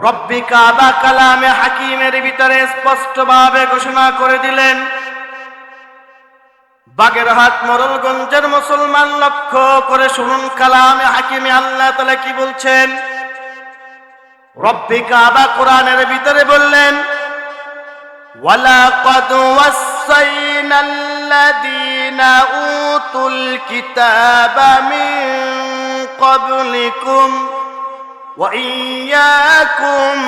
রব্বি কাবা কালামে হাকিমের ভিতরে স্পষ্টভাবে ঘোষণা করে দিলেন, বাগেরহাট মোড়লগঞ্জের মুসলমান লক্ষ্য করে শুনুন, কালামে হাকিমে আল্লাহ তাআলা কি বলছেন। রব্বি কাবা কোরআনের ভিতরে বললেন, ওয়ালাকাদ ওয়াসাইনাল্লাযীনা উতুল কিতাবা মিন ক্বাবলিকুম ওয়া ইয়্যাকুম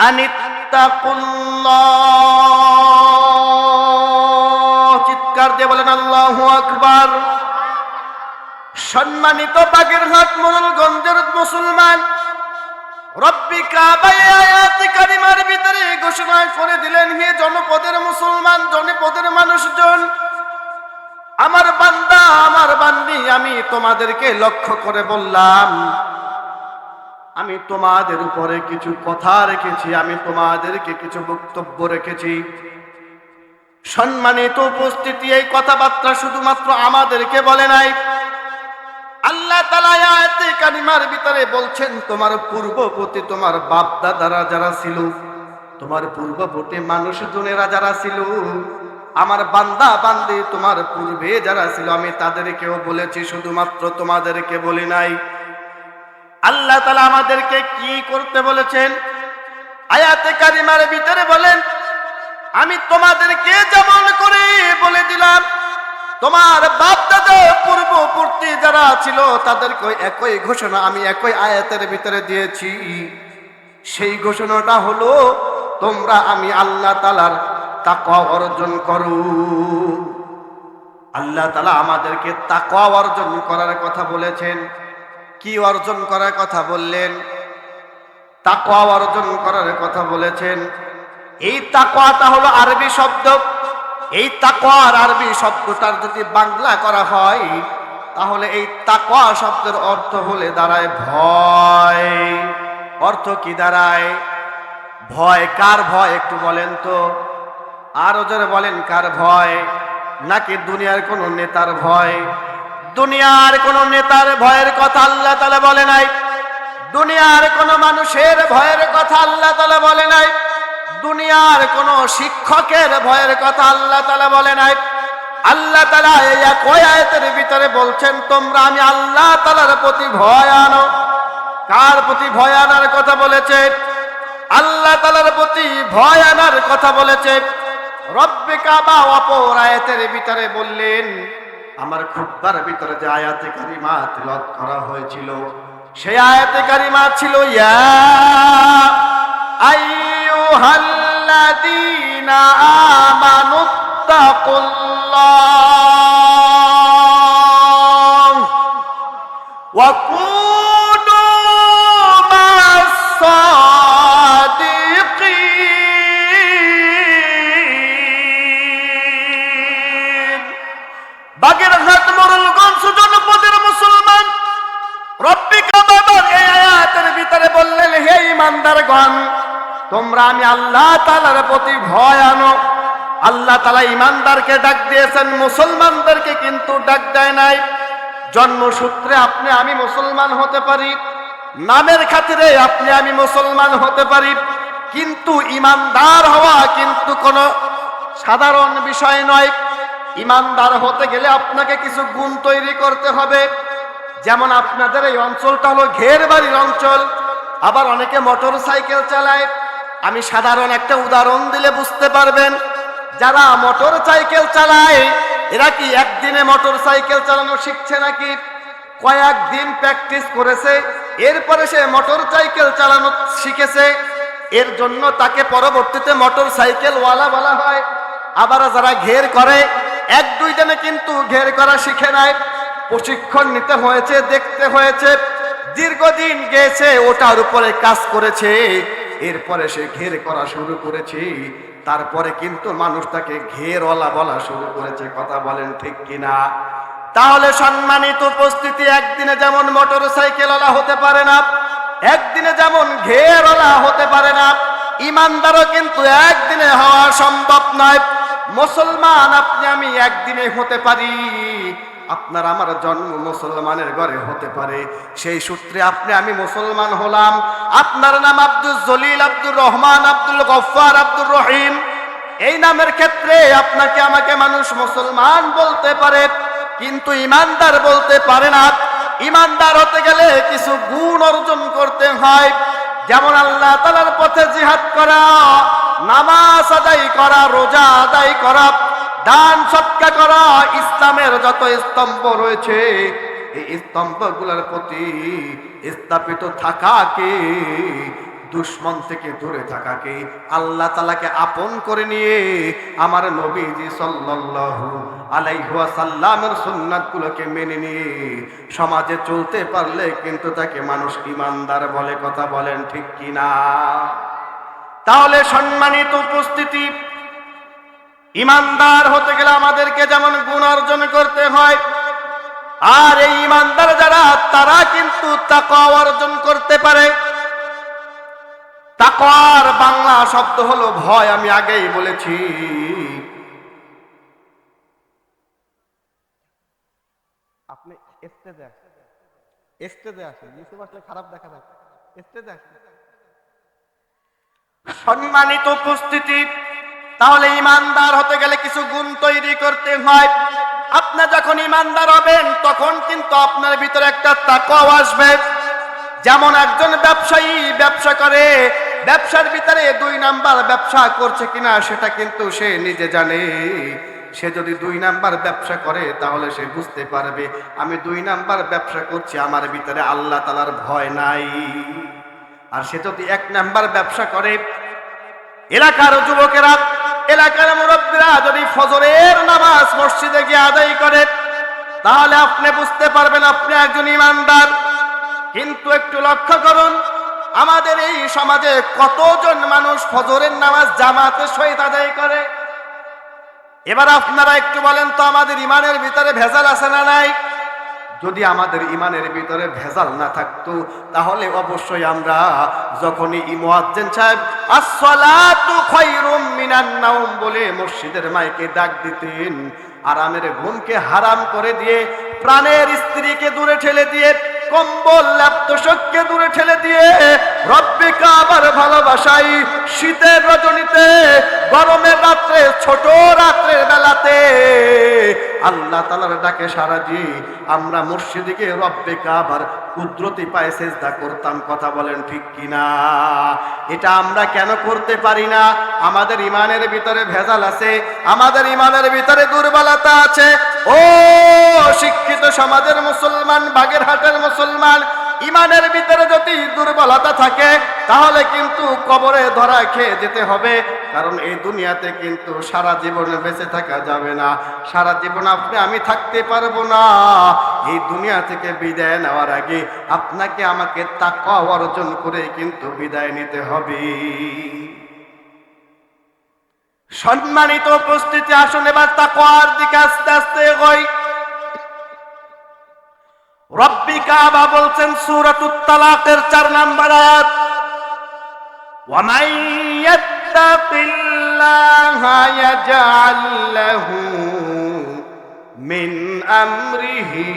আনিত্তাকুল্লাহ। চিৎকার দিয়ে বলেন আল্লাহু আকবার। সম্মানিত বাগেরহাট মোড়লগঞ্জের মুসলমান, রব্বি কাবা আয়াত কারিমার ভিতরে ঘোষণা করে দিলেন, হে জনপদের মুসলমান, জনপদের মানুষজন, আমার বান্দা আমার বান্দি, আমি তোমাদেরকে লক্ষ্য করে বললাম, আমি তোমাদের উপরে কিছু কথা রেখেছি, আমি তোমাদেরকে কিছু বক্তব্য রেখেছি। সম্মানিত উপস্থিতি, এই কথাবার্তা শুধুমাত্র আমাদেরকে বলে নাই, আল্লাহ তাআলা আয়াতে কারিমার ভিতরে বলছেন, তোমার পূর্ববর্তী, তোমার বাপ দাদারা যারা ছিল, তোমার পূর্ববর্তী মানুষজনেরা যারা ছিল, আমার বান্দা বান্দি তোমার পূর্বে যারা ছিল, আমি তাদেরকেও বলেছি, শুধুমাত্র তোমাদেরকে বলি নাই। আল্লাহ তাআলা আমাদেরকে কি করতে বলেছেন আয়াতে কারিমার ভিতরে বলেন, আমি তোমাদেরকে যেমন করে বলে দিলাম, তোমার বাপ দাদা পূর্ববর্তী যারা ছিল তাদেরকে একই ঘোষণা আমি একই আয়াতের ভিতরে দিয়েছি। সেই ঘোষণাটা হলো, তোমরা আমি আল্লাহ তাআলার তাকওয়া অর্জন করো। আল্লাহ তাআলা আমাদেরকে তাকওয়া অর্জন করার কথা বলেছেন। কি অর্জন করার কথা বললেন? তাকওয়া অর্জন করার কথা বলেছেন। এই তাকওয়াটা হলো আরবি শব্দ। এই তাকওয়ার আরবি শব্দটার যদি বাংলা করা হয়, তাহলে এই তাকওয়া শব্দের অর্থ হলে দাঁড়ায় ভয়। অর্থ কি দাঁড়ায়? ভয়। কার ভয় একটু বলেন তো? আরো জোরে বলেন, কার ভয়? নাকি দুনিয়ার কোন নেতার ভয়? দুনিয়ার কোন নেতার ভয়ের কথা আল্লাহ তাআলা বলে নাই। দুনিয়ার কোন মানুষের ভয়ের কথা আল্লাহ তাআলা বলে নাই। দুনিয়ার কোন শিক্ষকের ভয়ের কথা আল্লাহ তাআলা বলে নাই। আল্লাহ তাআলা এই এক আয়াতের ভিতরে বলছেন, তোমরা আমি আল্লাহ তাআলার প্রতি ভয় আনো। কার প্রতি ভয় আনার কথা বলেছে? আল্লাহ তাআলার প্রতি ভয় আনার কথা বলেছে। রব্বি কাবা অপর আয়াতের ভিতরে বললেন, আমার খুতবার ভিতরে যে আয়াতে কারিমা তিলাওয়াত করা হয়েছিল, সেই আয়াতে কারিমা ছিল, ইয়া আইয়ুহাল্লাযীনা আমানুত্তাকুল্লাহ ওয়া কুনু মা'আস সাদিকিন। বাগেরহাট মোড়লগঞ্জ জনপদের মুসলমান, রব্বি কাবার এই আয়াতের ভিতরে বললেন, হে ঈমানদারগণ, তোমরা আমি আল্লাহ তাআলার প্রতি ভয় আনো। আল্লাহ তাআলা ঈমানদারকে ডাক দিয়েছেন, মুসলমানদেরকে কিন্তু ডাক দেয় নাই। জন্মসূত্রে আপনি আমি মুসলমান হতে পারি, নামের খাতিরে আপনি আমি মুসলমান হতে পারি, কিন্তু ঈমানদার হওয়া কিন্তু কোনো সাধারণ বিষয় নয়। ঈমানদার হতে গেলে আপনাকে কিছু গুণ তৈরি করতে হবে। যেমন আপনাদের এই অঞ্চলটা হলো ঘের বাড়ির অঞ্চল, আবার অনেকে মোটর সাইকেল চালায়। আমি সাধারণ একটা উদাহরণ দিলে বুঝতে পারবেন। যারা মোটর সাইকেল চালায়, এরা কি একদিনে মোটর সাইকেল চালানো শিখছে নাকি? কয়েকদিন প্র্যাকটিস করেছে, এরপরে সে মোটর সাইকেল চালানো শিখেছে। এর জন্য তাকে পরবর্তীতে মোটর সাইকেল ওয়ালা বলা হয়। আবার যারা ঘের করে, এক দুই দিনে কিন্তু ঘের করা শিখে নাই, প্রশিক্ষণ নিতে হয়েছে, দেখতে হয়েছে, দীর্ঘদিন গেছে, ওটার উপরে কাজ করেছে, এরপরে সে ঘের করা শুরু করেছে। তারপরে কিন্তু মানুষ তাকে ঘেরওয়ালা বলা শুরু করেছে। কথা বলেন ঠিক কিনা? তাহলে সম্মানিত উপস্থিতি, একদিনে যেমন মোটর সাইকেলওয়ালা হতে পারে না, একদিনে যেমন ঘেরওয়ালা হতে পারে না, ঈমানদারও কিন্তু একদিনে হওয়া সম্ভব নয়। মুসলমান আপনি আমি একদিনে হতে পারি, আপনার আমার জন্ম মুসলমানের ঘরে হতে পারে, সেই সূত্রে আপনি আমি মুসলমান হলাম। আপনার নাম আব্দুল জলিল, আব্দুর রহমান, আব্দুল গফফার, আব্দুর রহিম, এই নামের ক্ষেত্রে আপনাকে আমাকে মানুষ মুসলমান বলতে পারে, কিন্তু ইমানদার বলতে পারে না। ইমানদার হতে গেলে কিছু গুণ অর্জন করতে হয়, যেমন আল্লাহ তাআলার পথে জিহাদ করা, নামাজ আদায় করা, রোজা আদায় করা, দান সৎকা করা, ইসলামের যত স্তম্ভ রয়েছে এই স্তম্ভগুলোর প্রতি স্থাপিত থাকাকে, দুশ্মন থেকে দূরে থাকাকে, আল্লাহ তাআলাকে আপন করে নিয়ে আমার নবীজি সাল্লাল্লাহু আলাইহি ওয়াসাল্লামের সুন্নাতগুলোকে মেনে নিয়ে সমাজে চলতে পারলে কিন্তু তাকে মানুষ ইমানদার বলে। কথা বলেন ঠিক কিনা? তাহলে সম্মানিত উপস্থিতি, ইমানদার হতে গেলে আমাদেরকে যেমন গুণ অর্জন করতে হয়, আর এই ইমানদার যারা তারা কিন্তু তাকওয়া অর্জন করতে পারে। তাকওয়ার বাংলা শব্দ হলো ভয়, আমি আগেই বলেছি। আপনি স্টেজে আসেন, ইউটিউব আসলে খারাপ দেখা যায়, স্টেজে আসেন। সম্মানিত উপস্থিতি, তাহলে ইমানদার হতে গেলে কিছু গুণ তৈরি করতে হয়। আপনি যখন ইমানদার হবেন তখন কিন্তু আপনার ভিতরে একটা তাকওয়া আসবে। যেমন একজন ব্যবসায়ী ব্যবসা করে, ব্যবসার ভিতরে 2 নাম্বার ব্যবসা করছে কিনা সেটা কিন্তু সে নিজে জানে। সে যদি 2 নাম্বার ব্যবসা করে তাহলে সে বুঝতে পারবে আমি 2 নাম্বার ব্যবসা করছি, আমার ভিতরে আল্লাহ তাআলার ভয় নাই। আর সে যদি 1 নাম্বার ব্যবসা করে, এলাকার যুবকেরা, এলাকার মুরব্বীরা যদি ফজরের নামাজ মসজিদে গিয়ে আদায় করে, তাহলে আপনি বুঝতে পারবেন আপনি একজন ইমানদার। কিন্তু একটু লক্ষ্য করুন, আমাদের এই সমাজে কতজন মানুষ ফজরের নামাজ জামাতের সহিত আদায় করে? এবার আপনারা একটু বলেন তো, আমাদের ইমানের ভিতরে ভেজাল আছে না নাই? যদি আমাদের ইমানের ভিতরে ভেজাল না থাকতো তাহলে অবশ্যই আমরা যখনই মুয়াজ্জিন সাহেব আসসালাতু খায়রুম মিনান নাওম বলে মসজিদের মাইকে ডাক দিতেন, আরামের ঘুমকে হারাম করে দিয়ে, প্রাণের স্ত্রীকে দূরে ঠেলে দিয়ে, কম্বল ল্যাপটপকে দূরে ঠেলে দিয়ে, রব্বে কাবার ভালোবাসাই শীতের রজনীতে, গরমের রাত্রে, ছোট রাত্রের বেলাতে আল্লাহ তাআলার ডাকে সাড়া দিয়ে আমরা মসজিদে গিয়ে রব্বে কাবার কুদরতি পায়ে সিজদা করতাম। কথা বলেন ঠিক কিনা? এটা আমরা কেন করতে পারি না? আমাদের ইমানের ভিতরে ভেজাল আছে, আমাদের ইমানের ভিতরে দুর্বলতা আছে। ও শিক্ষিত সমাজের মুসলমান, বাগেরহাটের মুসলমান, ইমানের ভিতরে যদি দুর্বলতা থাকে তাহলে কিন্তু কবরে ধরা খেয়ে যেতে হবে। কারণ এই দুনিয়াতে কিন্তু সারা জীবন বেঁচে থাকা যাবে না, সারা জীবন আপনি আমি থাকতে পারবো না। এই দুনিয়া থেকে বিদায় নেওয়ার আগে আপনাকে আমাকে তাকওয়া অর্জন করে কিন্তু বিদায় নিতে হবে। সম্মানিত উপস্থিতি, আসুন এবার তাকওয়ার দিকে আস্তে আস্তে এগোই। রব্বি কাবা বলছেন সূরাতুত তালাকের 4 নম্বর আয়াত, ওয়া মান ইয়াত্তাকিল্লাহা ইয়াজআল লাহু মিন আমরিহি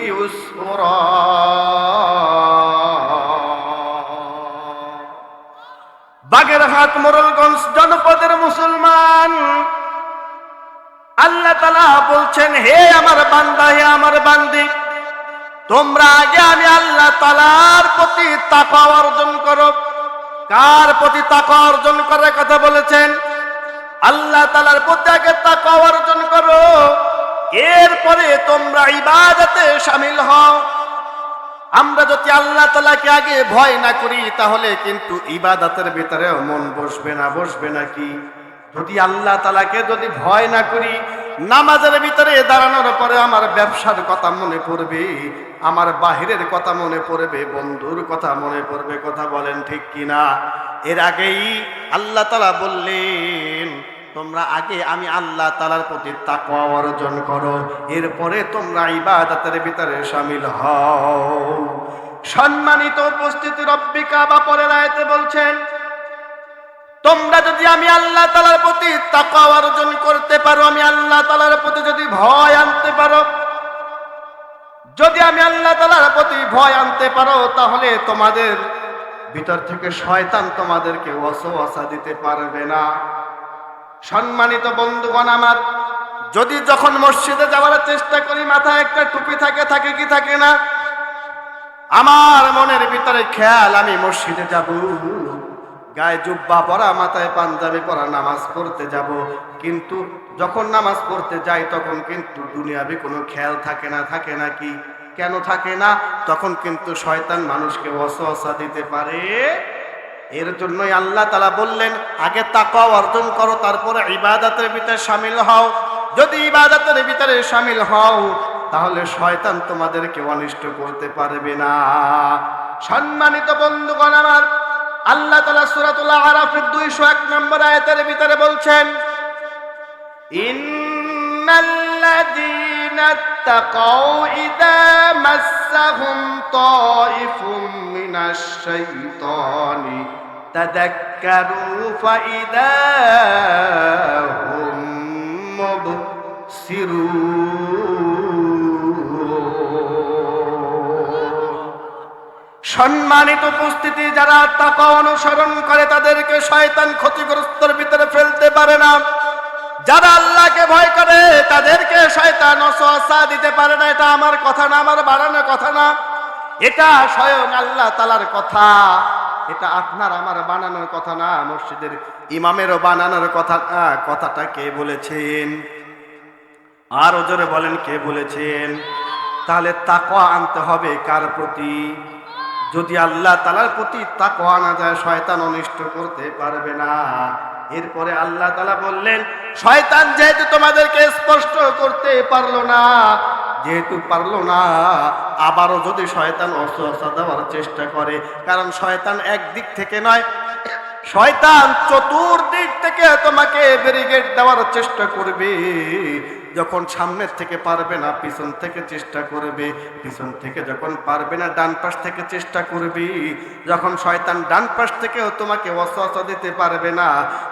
ইউসরা। বাগেরহাট মোড়লগঞ্জ জনপদের মুসলমান, আল্লাহ তাআলা বলছেন, হে আমার বান্দা, হে আমার বান্দি, তোমরা আগে আমি আল্লাহ তাআলার প্রতি তাকওয়া অর্জন করো। কার প্রতি তাকওয়া অর্জন করার কথা বলেছেন? আল্লাহ তাআলার প্রতি আগে তাকওয়া অর্জন করো, এরপরে তোমরা ইবাদতে শামিল হও। আমরা যদি আল্লাহ তাআলাকে আগে ভয় না করি তাহলে কিন্তু ইবাদতের ভিতরেও মন বসবে না। বসবে নাকি? যদি আল্লাহ তাআলাকে যদি ভয় না করি, নামাজের ভিতরে দাঁড়ানোর পরে আমার ব্যবসার কথা মনে পড়বে, আমার বাহিরের কথা মনে পড়বে, বন্ধুর কথা মনে পড়বে। কথা বলেন ঠিক কিনা? এর আগেই আল্লাহ তাআলা বললেন, তোমরা আগে আমি আল্লাহ তাআলার প্রতি তাকওয়া অর্জন করো, এরপরে তোমরা ইবাদতের ভিতরে শামিল হও। সম্মানিত উপস্থিতি, রব্বি কাবা পরের আয়াতে বলছেন, তোমরা যদি আমি আল্লাহ তাআলার প্রতি তাকওয়া অর্জন করতে পারো, আমি আল্লাহ তাআলার প্রতি যদি ভয় আনতে পারো, যদি আমি আল্লাহ তাআলার প্রতি ভয় আনতে পারো, তাহলে তোমাদের ভিতর থেকে শয়তান তোমাদেরকে ওয়াসওয়াসা দিতে পারবে না। সম্মানিত বন্ধুগণ আমার, যদি যখন মসজিদে যাওয়ার চেষ্টা করি মাথায় একটা টুপি থাকে কি থাকে না, আমার মনের ভিতরে খেয়াল আমি মসজিদে যাব, গায়ে জুব্বা পরা, মাথায় পাঞ্জাবি পরা, নামাজ পড়তে যাব, কিন্তু যখন নামাজ পড়তে যাই তখন কিন্তু দুনিয়াবি কোনো খেয়াল থাকে না কি? কেন থাকে না? তখন কিন্তু শয়তান মানুষকে ওয়াসওয়াসা দিতে পারে। এর জন্যই আল্লাহ তাআলা বললেন আগে তাকওয়া অর্জন করো, তারপরে ইবাদতের ভিতরে শামিল হও। যদি ইবাদতের ভিতরে শামিল হও তাহলে শয়তান তোমাদেরকে অনিষ্ট করতে পারবে না। সম্মানিত বন্ধুগণ আমার, আল্লাহ তাআলা সূরাতুল আরাফের 201 নম্বর আয়াতের ভিতরে বলছেন, ইন্নাল্লাযীনা তাকাউ ইযা মাসসাহুম তাইফুম মিনাশ শাইতানি তাযাক্কারু ফাইযা হুম মুবসিরুন। সম্মানিত উপস্থিতি, যারা তাকওয়া অনুসরণ করে তাদেরকে শয়তান ক্ষতিগ্রস্তর ভিতরে ফেলতে পারে না। যারা আল্লাহকে ভয় করে তাদেরকে শয়তান ওয়াসওয়াসা দিতে পারে না। এটা আমার কথা না, আমার বানানো কথা না, এটা স্বয়ং আল্লাহ তাআলার কথা। এটা আপনার আমার বানানোর কথা না, মসজিদের ইমামেরও বানানোর কথা না। কথাটা কে বলেছেন? আর জোরে বলেন, কে বলেছেন? তাহলে তাকওয়া আনতে হবে কার প্রতি? যদি আল্লাহ তাআলার প্রতি তাকওয়া না যায় শয়তান অনিষ্ট করতে পারবে না। এরপরে আল্লাহ তাআলা বললেন, শয়তান যেহেতু তোমাদেরকে স্পষ্ট করতে পারলো না, আবারও যদি শয়তান ওয়াসওয়াসা দেওয়ার চেষ্টা করে, কারণ শয়তান একদিক থেকে নয়, শয়তান চতুর্দিক থেকে তোমাকে ব্যারিকেড দেওয়ার চেষ্টা করবে। যখন সামনের থেকে পারবে না পিছন থেকে চেষ্টা করবে, পিছন থেকে যখন পারবে না ডান পাশ থেকে চেষ্টা করবে। যখন শয়তান ডান পাশ থেকেও তোমাকে ওয়াসওয়াসা দিতে পারবে না,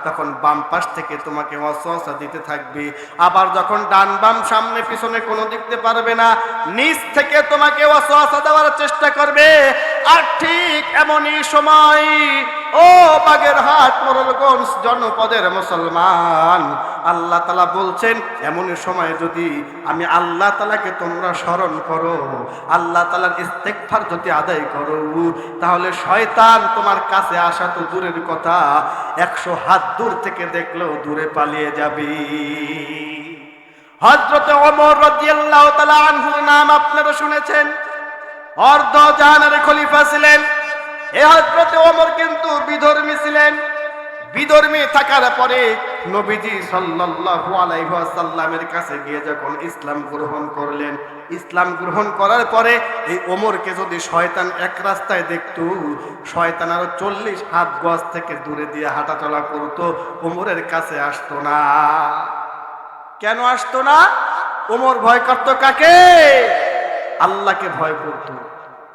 তখন বাম পাশ থেকে তোমাকে ওয়াসওয়াসা দিতে থাকবে। আবার যখন ডান বাম সামনে পিছনে কোনো দিক দিতে পারবে না, নিচ থেকে তোমাকে ওয়াসওয়াসা দেওয়ার চেষ্টা করবে। আর ঠিক এমনই সময় ও বাগেরহাট মোড়লগঞ্জ জনপদের মুসলমান, আল্লাহ তাআলা বলছেন এমনই সময় যদি আমি আল্লাহ তাআলাকে তোমরা স্মরণ করো, আল্লাহ তাআলার ইস্তেগফার যদি আদায় করো, তাহলে শয়তান তোমার কাছে আসা তো দূরের কথা, 100 হাত দূর থেকে দেখলেও দূরে পালিয়ে যাবে। হযরত ওমর রাদিয়াল্লাহু তাআলা আনহুর নাম আপনারা শুনেছেন, অর্ধ জাহানের খলিফা ছিলেন। এই হযরত ওমর কিন্তু বিধর্মী ছিলেন। বিধর্মী থাকার পরে নবীজি সাল্লাল্লাহু আলাইহি ওয়াসাল্লামের কাছে গিয়ে যখন ইসলাম গ্রহণ করলেন, ইসলাম গ্রহণ করার পরে এই ওমরকে যদি শয়তান এক রাস্তায় দেখতো, শয়তান আরো 40 হাত গজ থেকে দূরে দিয়ে হাঁটাচলা করতো, ওমরের কাছে আসতো না। কেন আসতো না? ওমর ভয় করতো কাকে? আল্লাহকে ভয় করতো।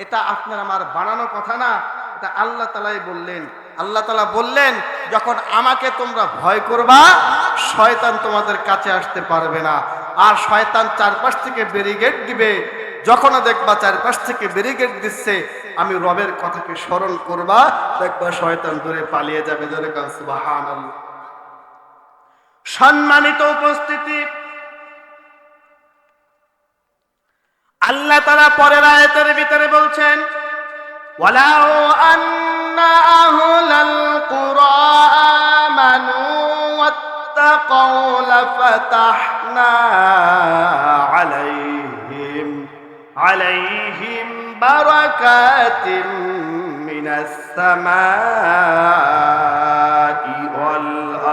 এটা আপনার আমার বানানো কথা না, এটা আল্লাহ তাআলাই বললেন। আল্লাহ তাআলা বললেন যখন আমাকে তোমরা ভয় করবা শয়তান তোমাদের কাছে আসতে পারবে না। আর শয়তান চারপাশ থেকে ব্যারিকেড দিবে, যখন দেখবা চারপাশ থেকে ব্যারিকেড দিচ্ছে, আমি রবের কথাকে স্মরণ করবা, দেখবা শয়তান দূরে পালিয়ে যাবে। ধরে কান সুবহানাল্লাহ। সম্মানিত উপস্থিতি, আল্লাহ তাআলা পরের আয়াতের ভিতরে বলছেন, ওয়ালাউ আন্না আহলাল কুরা আমানু ওয়াত্তাকাউ লাফাতাহনা আলাইহিম বারাকাতিন মিনাস সামাই ওয়াল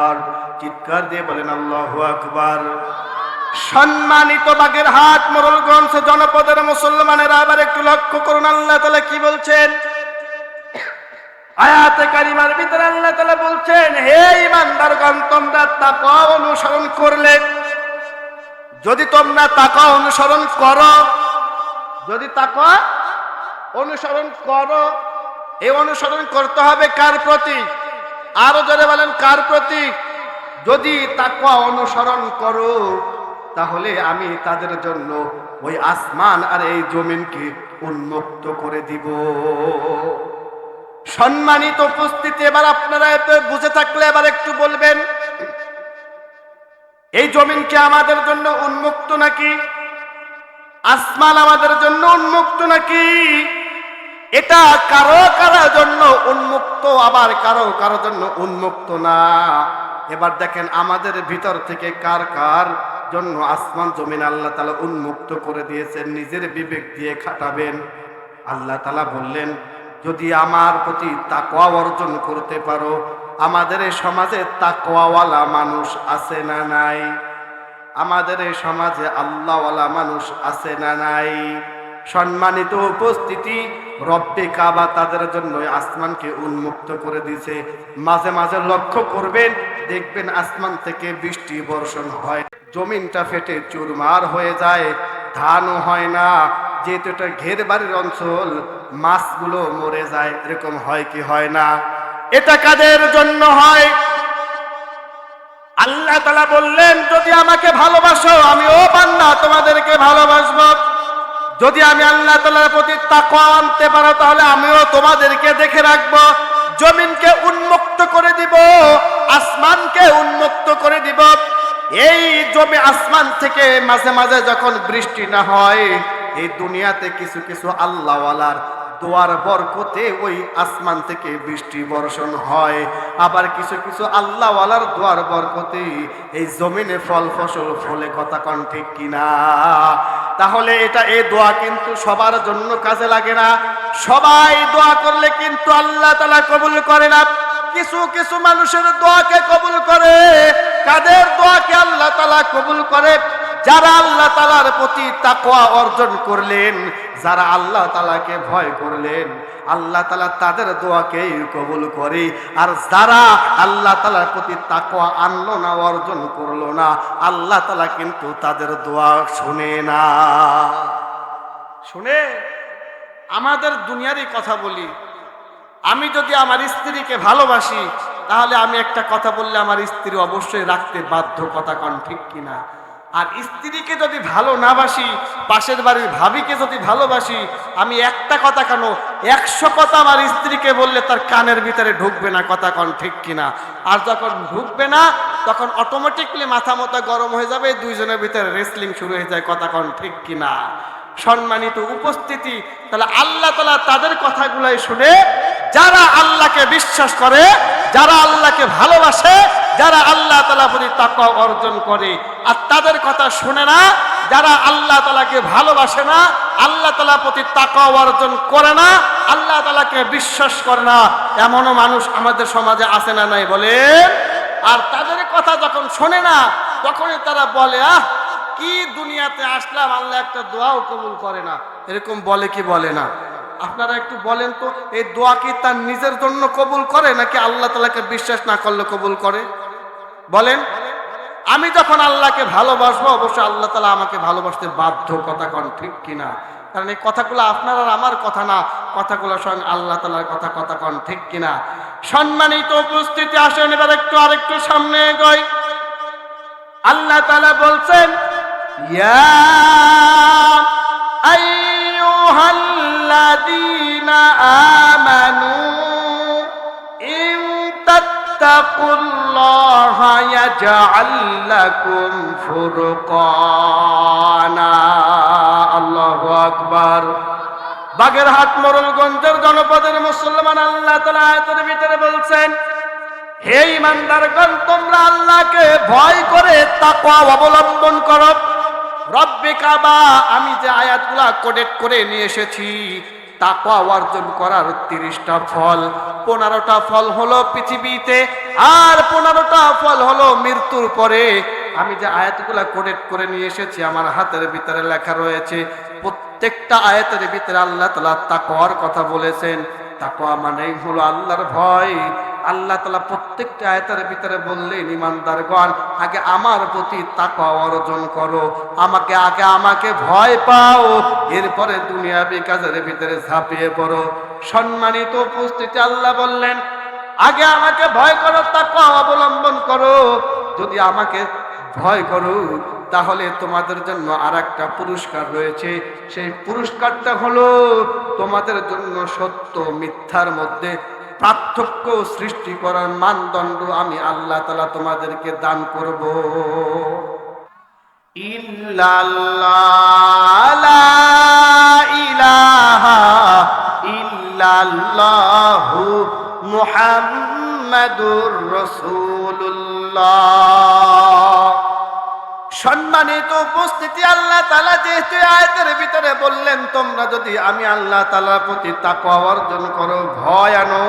আরদ। চিৎকার দিয়ে বলেন আল্লাহু আকবার। সম্মানিত বাগেরহাট মোড়লগঞ্জ জনপদের মুসলমানেরা আবার একটু লক্ষ্য করুন আল্লাহ তাআলা কি বলছেন। আয়াতে কারিমার ভিতরে আল্লাহ তাআলা বলছেন, হে ঈমানদারগণ, তোমরা তাকওয়া অনুসরণ করলে, যদি তোমরা তাকওয়া অনুসরণ করো, যদি তাকওয়া অনুসরণ করো, এই অনুসরণ করতে হবে কার প্রতি? আরো জোরে বলেন কার প্রতি? যদি তাকওয়া অনুসরণ করো তাহলে আমি তাদের জন্য ওই আসমান আর এই জমিনকে উন্মুক্ত করে দিব। সম্মানিত উপস্থিতি, এবার আপনারা বুঝে থাকলে এবার একটু বলবেন, এই জমিনকে আমাদের জন্য উন্মুক্ত নাকি? আসমান আমাদের জন্য উন্মুক্ত নাকি? এটা কারো কারো জন্য উন্মুক্ত, আবার কারো কারো জন্য উন্মুক্ত না। এবার দেখেন আমাদের ভিতর থেকে কার কার জন্য আসমান জমিন আল্লাহ তাআলা উন্মুক্ত করে দিয়েছেন, নিজের বিবেক দিয়ে খাটাবেন। আল্লাহ তাআলা বললেন, যদি আমার প্রতি তাকওয়া অর্জন করতে পারো। আমাদের এই সমাজে তাকওয়াওয়ালা মানুষ আছে না নাই? আমাদের এই সমাজে আল্লাহওয়ালা মানুষ আছে না নাই? সম্মানিত উপস্থিতি, রব্বে কাবা তাদের জন্য আসমানকে উন্মুক্ত করে দিয়েছে। মাঝে মাঝে লক্ষ্য করবেন, দেখবেন আসমান থেকে বৃষ্টি বর্ষণ হয়, জমিনটা ফেটে চুরমার হয়ে যায়, ধানও হয় না। যেহেতু এটা ঘের বাড়ির অঞ্চল, মাছগুলো মরে যায়। এরকম হয় কি হয় না? এটা কাদের জন্য হয়? আল্লাহ তাআলা বললেন, যদি আমাকে ভালোবাসো আমিও বান্দা তোমাদেরকে ভালোবাসবো। যদি আমি আল্লাহ তাআলার প্রতি তাকওয়া আনতে পারো তাহলে আমিও তোমাদেরকে দেখে রাখবো। জমিনকে উন্মুক্ত করে দিব, আসমানকে উন্মুক্ত করে দিব। এই জমি আসমান থেকে মাঝে মাঝে যখন বৃষ্টি না হয়, এই দুনিয়াতে কিছু কিছু আল্লাহওয়ালার দোয়ার বরকতে ওই আসমান থেকে বৃষ্টি বর্ষণ হয়। আবার কিছু কিছু আল্লাহওয়ালার দোয়ার বরকতে এই জমিনে ফল ফসল ফলে। কথা কন ঠিক কিনা? তাহলে এই দোয়া কিন্তু সবার জন্য কাজে লাগে না। সবাই দোয়া করলে কিন্তু আল্লাহ তাআলা কবুল করে না। কিছু কিছু মানুষের দোয়াকে কবুল করে। কাদের দোয়াকে আল্লাহ তাআলা কবুল করে? যারা আল্লাহ তাআলার প্রতি তাকওয়া অর্জন করলেন, যারা আল্লাহ তাআলাকে ভয় করলেন, আল্লাহ তাআলা তাদের দোয়াকে কবুল করে। আর যারা আল্লাহ তাআলার প্রতি তাকওয়া আনলো না, অর্জন করলো না, আল্লাহ তাআলা কিন্তু তাদের দোয়া শুনে না। শুনে? আমাদের দুনিয়ারই কথা বলি, আমি যদি আমার স্ত্রীকে ভালোবাসি তাহলে আমি একটা কথা বললে আমার স্ত্রী অবশ্যই রাখতে বাধ্য। কথা কন ঠিক কিনা? আর স্ত্রীকে যদি ভালো না বাসি, পাশের বাড়ির ভাবিকে যদি ভালোবাসি, আমি একটা কথা কেন 100 কথা আমার স্ত্রীকে বললে তার কানের ভিতরে ঢুকবে না। কথা কন ঠিক কিনা? আর যখন ঢুকবে না তখন অটোমেটিকলি মাথা মতো গরম হয়ে যাবে, দুইজনের ভিতরে রেসলিং শুরু হয়ে যায়। কথা কন ঠিক কিনা? সম্মানিত উপস্থিতি, তাহলে আল্লাহ তাআলা তাদের কথাগুলাই শুনে, যারা আল্লাহকে বিশ্বাস করে, যারা আল্লাহকে ভালোবাসে, যারা আল্লাহ তাআলার প্রতি তাকওয়া অর্জন করে। আর তাদের কথা শুনে না যারা আল্লাহ তাআলাকে ভালোবাসে না, আল্লাহ তাআলার প্রতি তাকওয়া অর্জন করে না, আল্লাহ তাআলাকে বিশ্বাস করে না। এমনও মানুষ আমাদের সমাজে আছে না নাই বলেন? আর তাদের কথা যখন শোনে না তখনই তারা বলে, কি দুনিয়াতে আসলাম, আল্লাহ একটা দোয়াও কবুল করে না। এরকম বলে কি বলে না? আপনারা একটু বলেন তো, এই দোয়া কি তার নিজের জন্য কবুল করে নাকি আল্লাহ তাআলাকে বিশ্বাস না করলে কবুল করে? বলেন। আমি যখন আল্লাহকে ভালোবাসবো অবশ্যই আল্লাহ তাআলা আমাকে ভালোবাসতে বাধ্য। কথা কন ঠিক কিনা? কারণ এই কথাগুলো আপনার আর আমার কথা না, কথাগুলো স্বয়ং আল্লাহ তাআলার কথা। কথা কন ঠিক কিনা? সম্মানিত উপস্থিতি, আসেন এবার আরেকটু সামনে এগোই। আল্লাহ তাআলা বলছেন, ইয়া আইয়ুহাল্লাযীনা আমানু ইন তাত্তাকুল্লাহা ইয়াজআল লাকুম ফুরকানা। আল্লাহু আকবার। বাগেরহাট মোড়লগঞ্জের জনপদের মুসলমান, আল্লাহ তাআলা আয়াতের ভিতরে বলছেন, হে ঈমানদারগণ, তোমরা আল্লাহকে ভয় করে তাকওয়া অবলম্বন করো। রব্বে কাবা, আমি যে আয়াতগুলা কোডেট করে নিয়ে এসেছি, তাকওয়া অর্জন করার 30টা ফল, 15টা ফল হলো পৃথিবীতে, আর 15টা ফল হলো মৃত্যুর পরে। আমি যে আয়াতগুলা কোডেট করে নিয়ে এসেছি আমার হাতের ভিতরে লেখা রয়েছে। প্রত্যেকটা আয়াতের ভিতরে আল্লাহ তাআলা তাকওয়ার কথা বলেছেন। তাকওয়া মানেই হলো আল্লাহর ভয়। আল্লাহ তাআলা প্রত্যেকটা আয়াতের ভিতরে বললেন, ঈমানদারগণ, আগে আমার প্রতি তাকওয়া অর্জন করো, আমাকে ভয় পাও, এরপরে দুনিয়াবি কাজের ভিতরে ঝাঁপিয়ে পড়ো। সম্মানিত উপস্থিতি, আল্লাহ বললেন, আগে আমাকে ভয় করো, তাকওয়া অবলম্বন করো। যদি আমাকে ভয় করো তাহলে তোমাদের জন্য আরেকটা পুরস্কার রয়েছে। সেই পুরস্কারটা হলো তোমাদের জন্য সত্য মিথ্যার মধ্যে পার্থক্য সৃষ্টি করার মানদণ্ড আমি আল্লাহ তাআলা তোমাদেরকে দান করব। ইল্লাল্লাহ লা ইলাহা ইল্লাল্লাহু মুহাম্মাদুর রাসূলুল্লাহ। সম্মানিত উপস্থিতি, আল্লাহ তাআলা যেহেতু আয়াতের ভিতরে বললেন তোমরা যদি আমি আল্লাহ তাআলার প্রতি তাকওয়া অর্জন করো, ভয় আনো,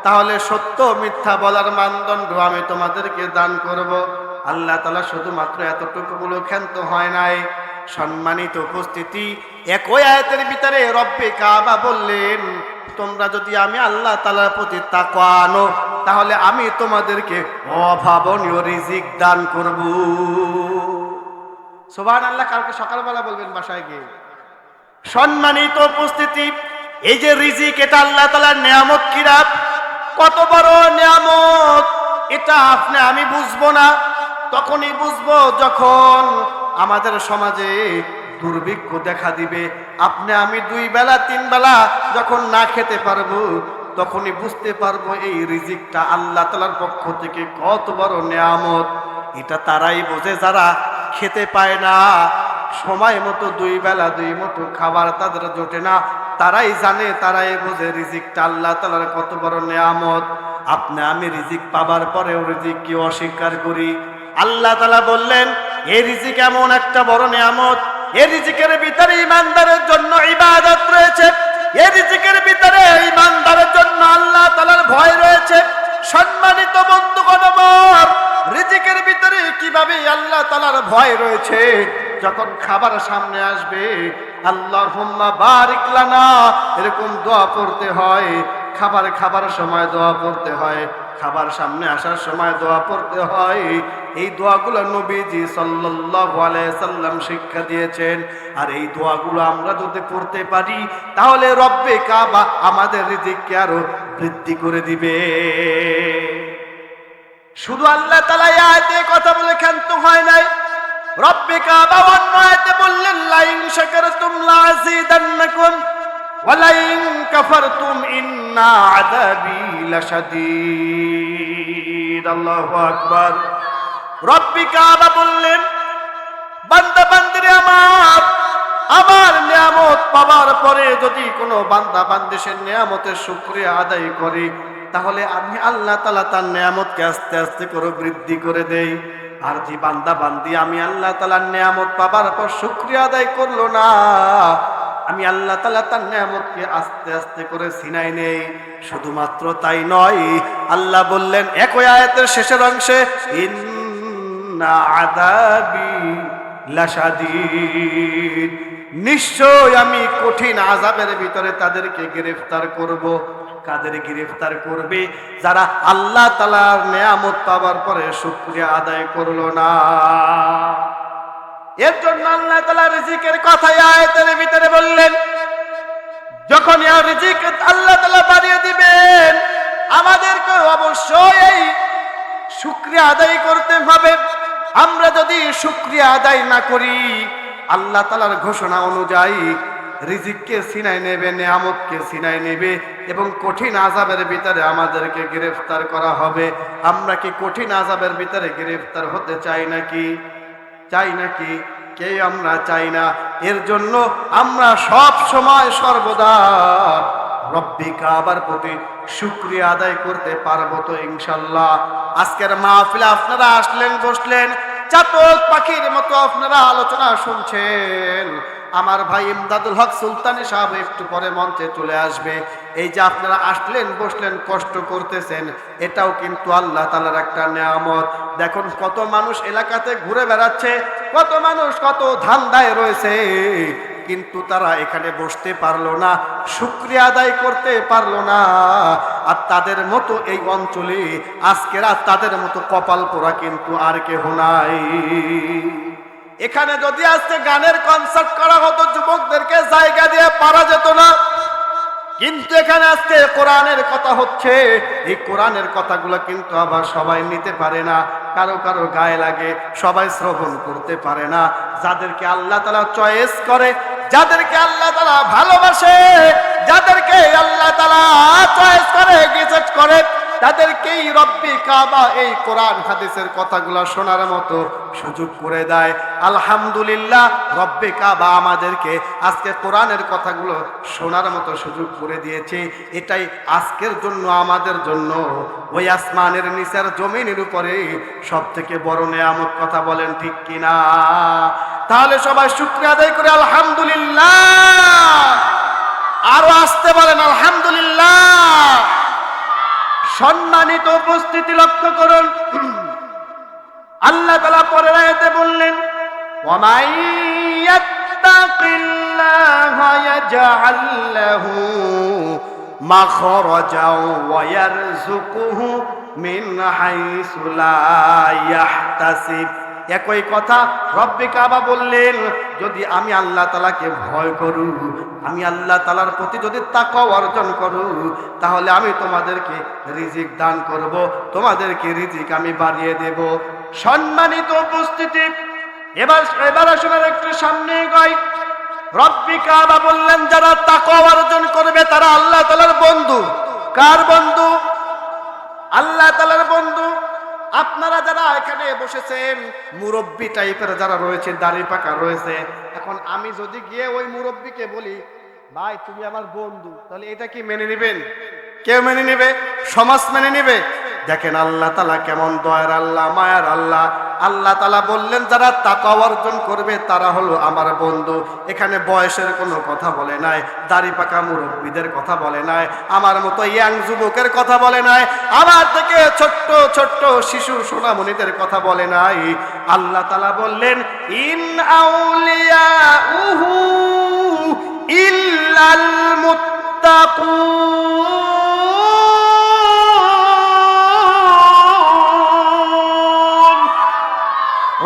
তাহলে সত্য মিথ্যা বলার মানদণ্ড আমি তোমাদেরকে দান করব। আল্লাহ তাআলা শুধুমাত্র এতটুকু বলে ক্ষান্ত হয় নাই। সম্মানিত উপস্থিতি, একই আয়াতের ভিতরে রব্বে কাবা বললেন তোমরা যদি আমি আল্লাহ তাআলার প্রতি তাকওয়া আনো তাহলে আমি তোমাদেরকে অভাবনীয় রিজিক দান করব। সুবহানাল্লাহ। কালকে সকালবেলা বলবেন বাসায় গিয়ে। সম্মানিত উপস্থিতি, এই যে রিজিক, এটা আল্লাহ তাআলার নিয়ামত। কিরাত কত বড় নিয়ামত, এটা আপনি আমি বুঝবো না। তখনই বুঝবো যখন আমাদের সমাজে দুর্ভিক্ষ দেখা দিবে। আপনি আমি 2 বেলা 3 বেলা যখন না খেতে পারবো, তখনই বুঝতে পারবো এই রিজিকটা আল্লাহ তাআলার পক্ষ থেকে কত বড় নিয়ামত। এটা তারাই বোঝে যারা খেতে পায় না, সময় মতো 2 বেলা 2 মুঠো খাবার তাদের জোটে না। তারাই জানে, তারাই বোঝে রিজিকটা আল্লাহ তাআলার কত বড় নিয়ামত। আপনি আমি রিজিক পাবার পরেও রিজিককে অস্বীকার করি। আল্লাহ তাআলা বললেন এই রিজিক এমন একটা বড় নিয়ামত, এই রিজিকের ভিতরে ঈমানদারের জন্য ইবাদত রয়েছে, এই রিজিকের ভিতরে ঈমানদারের জন্য আল্লাহ তাআলার ভয় রয়েছে। সম্মানিত বন্ধুগণ আমার, রিজিকের ভিতরে কিভাবে আল্লাহ তাআলার ভয় রয়েছে? যখন খাবার সামনে আসবে আল্লাহুম্মা বারিক লানা এরকম দোয়া পড়তে হয়। খাবার সময় দোয়া পড়তে হয়, খাবার সামনে আসার সময় দোয়া পড়তে হয়। এই দোয়াগুলো নবীজি সাল্লাল্লাহু আলাইহি সাল্লাম শিক্ষা দিয়েছেন। আর এই দোয়াগুলো আমরা যদি পড়তে পারি তাহলে রব্বে কাবা আমাদের রিজিককে আরো বৃদ্ধি করে দিবে। শুধু আল্লাহ তাআলা এই আয়াতে কথা বলে ক্ষান্ত হয় নাই। রব্বে কাবা অন্য আয়াতে বললেন লাইন শাকারতুম লাযিদান্নাকুম ওয়া লাইন কাফারতুম ইন্না আযাবি লাশাদীদ। আল্লাহু আকবার। রব্বে কাবা বললেন বান্দা বান্দিরে আমার নিয়ামত পাওয়ার পরে যদি কোনো বান্দা বান্দি সে নিয়ামতের শুকরিয়া আদায় করে তাহলে আমি আল্লাহ তাআলা তার নিয়ামতকে আস্তে আস্তে করে বৃদ্ধি করে দেই। আর যে বান্দা বান্দি আমি আল্লাহ তাআলার নিয়ামত পাবার পর শুকরিয়া আদায় করলো না, আমি আল্লাহ তাআলা তার নিয়ামতকে আস্তে আস্তে করে ছিনাই নেই। শুধুমাত্র তাই নয়, আল্লাহ বললেন একই আয়াতের শেষের অংশে ইন্না আযাবি লাশাদীদ, নিশ্চয় আমি কঠিন আযাবের ভিতরে তাদেরকে গ্রেফতার করব। কাদের গ্রেফতার করবে? যারা আল্লাহ তাআলার নিয়ামত পাওয়ার পরে শুকরিয়া আদায় করলো না। এর জন্য আল্লাহ তাআলা রিজিকের কথা আয়াতের ভিতরে বললেন যখন এই রিজিক আল্লাহ তাআলা বাড়িয়ে দিবেন আমাদেরকে অবশ্যই এই শুকরিয়া আদায় করতে হবে। আমরা যদি শুকরিয়া আদায় না করি আল্লাহ তাআলার ঘোষণা অনুযায়ী রিজিককে ছিনাই নেবে, নিয়ামতকে ছিনাই নেবে এবং কঠিন আযাবের ভিতরে আমাদেরকে গ্রেফতার করা হবে। আমরা কি কঠিন আযাবের ভিতরে গ্রেফতার হতে চাই নাকি? চাই নাকি? কে আমরা চাই না। এর জন্য আমরা সব সময় সর্বদা রব্বে কাবার প্রতি শুকরিয়া আদায় করতে পারবো তো ইনশাআল্লাহ? আজকের মাহফিলে আপনারা আসলেন, বসলেন, চাতক পাখির মতো আপনারা আলোচনা শুনছেন। আমার ভাই ইমদাদুল হক সুলতানি সাহেব একটু পরে মঞ্চে চলে আসবে। এই যে আপনারা আসলেন, বসলেন, কষ্ট করতেছেন, এটাও কিন্তু আল্লাহ তাআলার একটা নিয়ামত। দেখুন কত মানুষ এলাকাতে ঘুরে বেড়াচ্ছে, কত মানুষ কত ধান্দায় রয়েছে, কিন্তু তারা এখানে বসতে পারলো না, শুকরিয়া আদায় করতে পারলো না। আর তাদের মতো এই অঞ্চলে আজকের আর তাদের মতো কপাল পোড়া কিন্তু আর কেহ নাই। এখানে যদি আজকে গানের কনসার্ট করা হতো যুবকদেরকে জায়গা দিয়ে পারা যেত না। কিন্তু এখানে আজকে কোরআনের কথা হচ্ছে, এই কোরআনের কথাগুলো কিন্তু আবার সবাই নিতে পারে না, কারো কারো গায়ে লাগে, সবাই শ্রবণ করতে পারে না। যাদেরকে আল্লাহ তাআলা চয়েস করে, যাদেরকে আল্লাহ তাআলা ভালোবাসে, যাদেরকে আল্লাহ তাআলা চয়েস করে, গেজেট করে, তাদেরকেই রব্বি কাবা এই কোরআন হাদিসের কথাগুলো শোনার মতো সুযোগ করে দেয়। আলহামদুলিল্লাহ, রব্বি কাবা আমাদেরকে আজকে কোরআনের কথাগুলো শোনার মতো সুযোগ করে দিয়েছে। এটাই আজকের জন্য, আমাদের জন্য ওই আসমানের নিচের জমিনের উপরে সব থেকে বড় নেয়ামত। কথা বলেন ঠিক কিনা? তাহলে সবাই শুকরিয়া আদায় করে আলহামদুলিল্লাহ, আরো আসতে বলেন আলহামদুলিল্লাহ। সম্মানিত উপস্থিতি, লক্ষ্য করুন, আল্লাহ তাআলা পরের আয়াতে বললেন, ওয়ামাই ইয়াত্তাকিল্লাহা ইয়াজআল লাহু মাখরাজাও ওয়া ইয়ারযুকুহু মিন হাইসু লা ইয়াহতাসিব। একই কথা রব্বি কাবা বললেন, যদি আমি আল্লাহ তাআলাকে ভয় করু, আমি আল্লাহ তাআলার প্রতি যদি তাকওয়া অর্জন করু, তাহলে আমি তোমাদেরকে রিজিক দান করব, তোমাদেরকে রিজিক আমি বাড়িয়ে দেব। সম্মানিত উপস্থিতি, এবার আসলে একটু সামনে গাই। রব্বি কাবা বললেন, যারা তাকওয়া অর্জন করবে তারা আল্লাহ তাআলার বন্ধু। কার বন্ধু? আল্লাহ তাআলার বন্ধু। আপনারা যারা এখানে বসেছেন, মুরব্বি টাইপের যারা রয়েছে, দাড়ি পাকা রয়েছে, এখন আমি যদি গিয়ে ওই মুরব্বিকে বলি, ভাই তুমি আমার বন্ধু, তাহলে এটা কি মেনে নেবেন? কেউ মেনে নেবে? সমাজ মেনে নেবে? দেখেন আল্লাহ তাআলা কেমন দয়ার আল্লাহ, মায়ার আল্লাহ। আল্লাহ তাআলা বললেন, যারা তাকওয়া অর্জন করবে তারা হলো আমার বন্ধু। এখানে বয়সের কোনো কথা বলে নাই, দাড়ি পাকা মুরব্বীদের কথা বলে নাই, আমার মতো ইয়াং যুবকের কথা বলে নাই, আমার থেকে ছোট্ট ছোট্ট শিশু সোনামণিদের কথা বলে নাই। আল্লাহ তাআলা বললেন, ইন আউলিয়াউহু ইল্লাল মুত্তাকুন।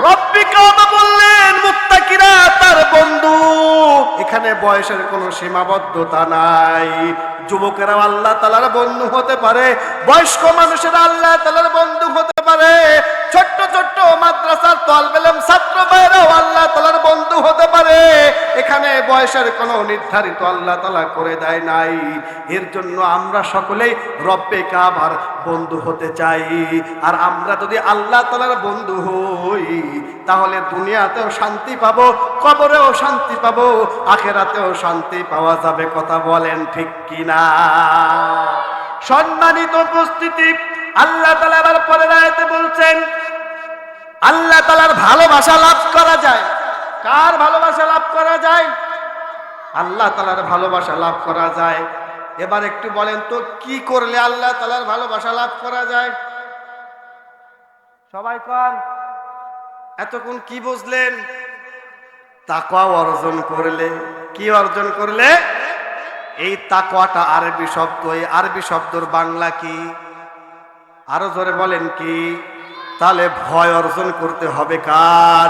রব্বি কাবা বললেন, মুত্তাকিরা তার বন্ধু। এখানে বয়সের কোনো সীমাবদ্ধতা নাই। যুবকেরা আল্লাহ তাআলার বন্ধু হতে পারে, বয়স্ক মানুষেরা আল্লাহ তাআলার বন্ধু হতে পারে, ছোট্ট ছোট্ট মাদ্রাসার তালিবে ইলম ছাত্র ভাইরাও আল্লাহ তাআলার বন্ধু হতে পারে। এখানে বয়সের কোনো নির্ধারিত আল্লাহ তাআলা করে দেয় নাই। এর জন্য আমরা সকলেই রব্বে কাবার বন্ধু হতে চাই। আর আমরা যদি আল্লাহ তাআলার বন্ধু হই, তাহলে দুনিয়াতেও শান্তি পাবো, কবরেও শান্তি পাবো, আখিরাতেও শান্তি পাওয়া যাবে। কথা বলেন ঠিক কিনা? সম্মানিত উপস্থিতি, আল্লাহ তাআলা আবার পরের আয়াতে বলছেন, আল্লাহ তাআলার ভালোবাসা লাভ করা যায়। কার ভালোবাসা লাভ করা যায়? আল্লাহ তাআলার ভালোবাসা লাভ করা যায়। এবার একটু বলেন তো, কি করলে আল্লাহ তাআলার ভালোবাসা লাভ করা যায়? সবাই কোন, এতক্ষণ কি বুঝলেন? তাকওয়া অর্জন করলে। কি অর্জন করলে? এই তাকওয়াটা আরবি শব্দ, এই আরবি শব্দর বাংলা কি? আরো জোরে বলেন কি? তাহলে ভয় অর্জন করতে হবে কার?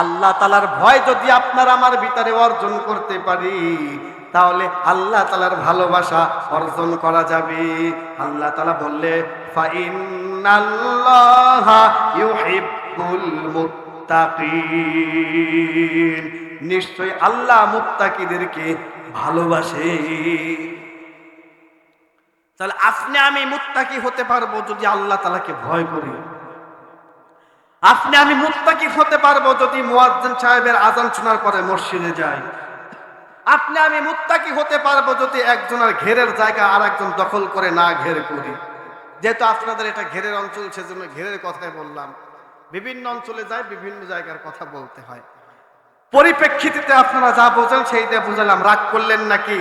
আল্লাহ তাআলার ভয় যদি আপনার আমার ভিতরে অর্জন করতে পারি, তাহলে আল্লাহ তাআলার ভালোবাসা অর্জন করা যাবে। আল্লাহ তাআলা বললে, ফাইন্নাল্লাহা ইউহিব্বুল মুত্তাকিন, নিশ্চয় আল্লাহ মুত্তাকিদেরকে ভালোবাসে। তাহলে আপনি আমি মুত্তাকি হতে পারবো যদি আল্লাহ তাআলাকে ভয় করি। আপনি আমি মুত্তাকি হতে পারবো যদি মুয়াজ্জিন সাহেবের আযান শোনার পরে মসজিদে যাই। আপনি আমি মুত্তাকি হতে পারবো যদি একজনের ঘেরের জায়গা আর একজন দখল করে না ঘের করি। যেহেতু আপনাদের এটা ঘেরের অঞ্চল, সেজন্য ঘেরের কথাই বললাম। বিভিন্ন অঞ্চলে যায়, বিভিন্ন জায়গার কথা বলতে হয়। পরিপ্রেক্ষিতে আপনারা যা বোঝেন সেইটা বুঝালাম, রাগ করলেন নাকি?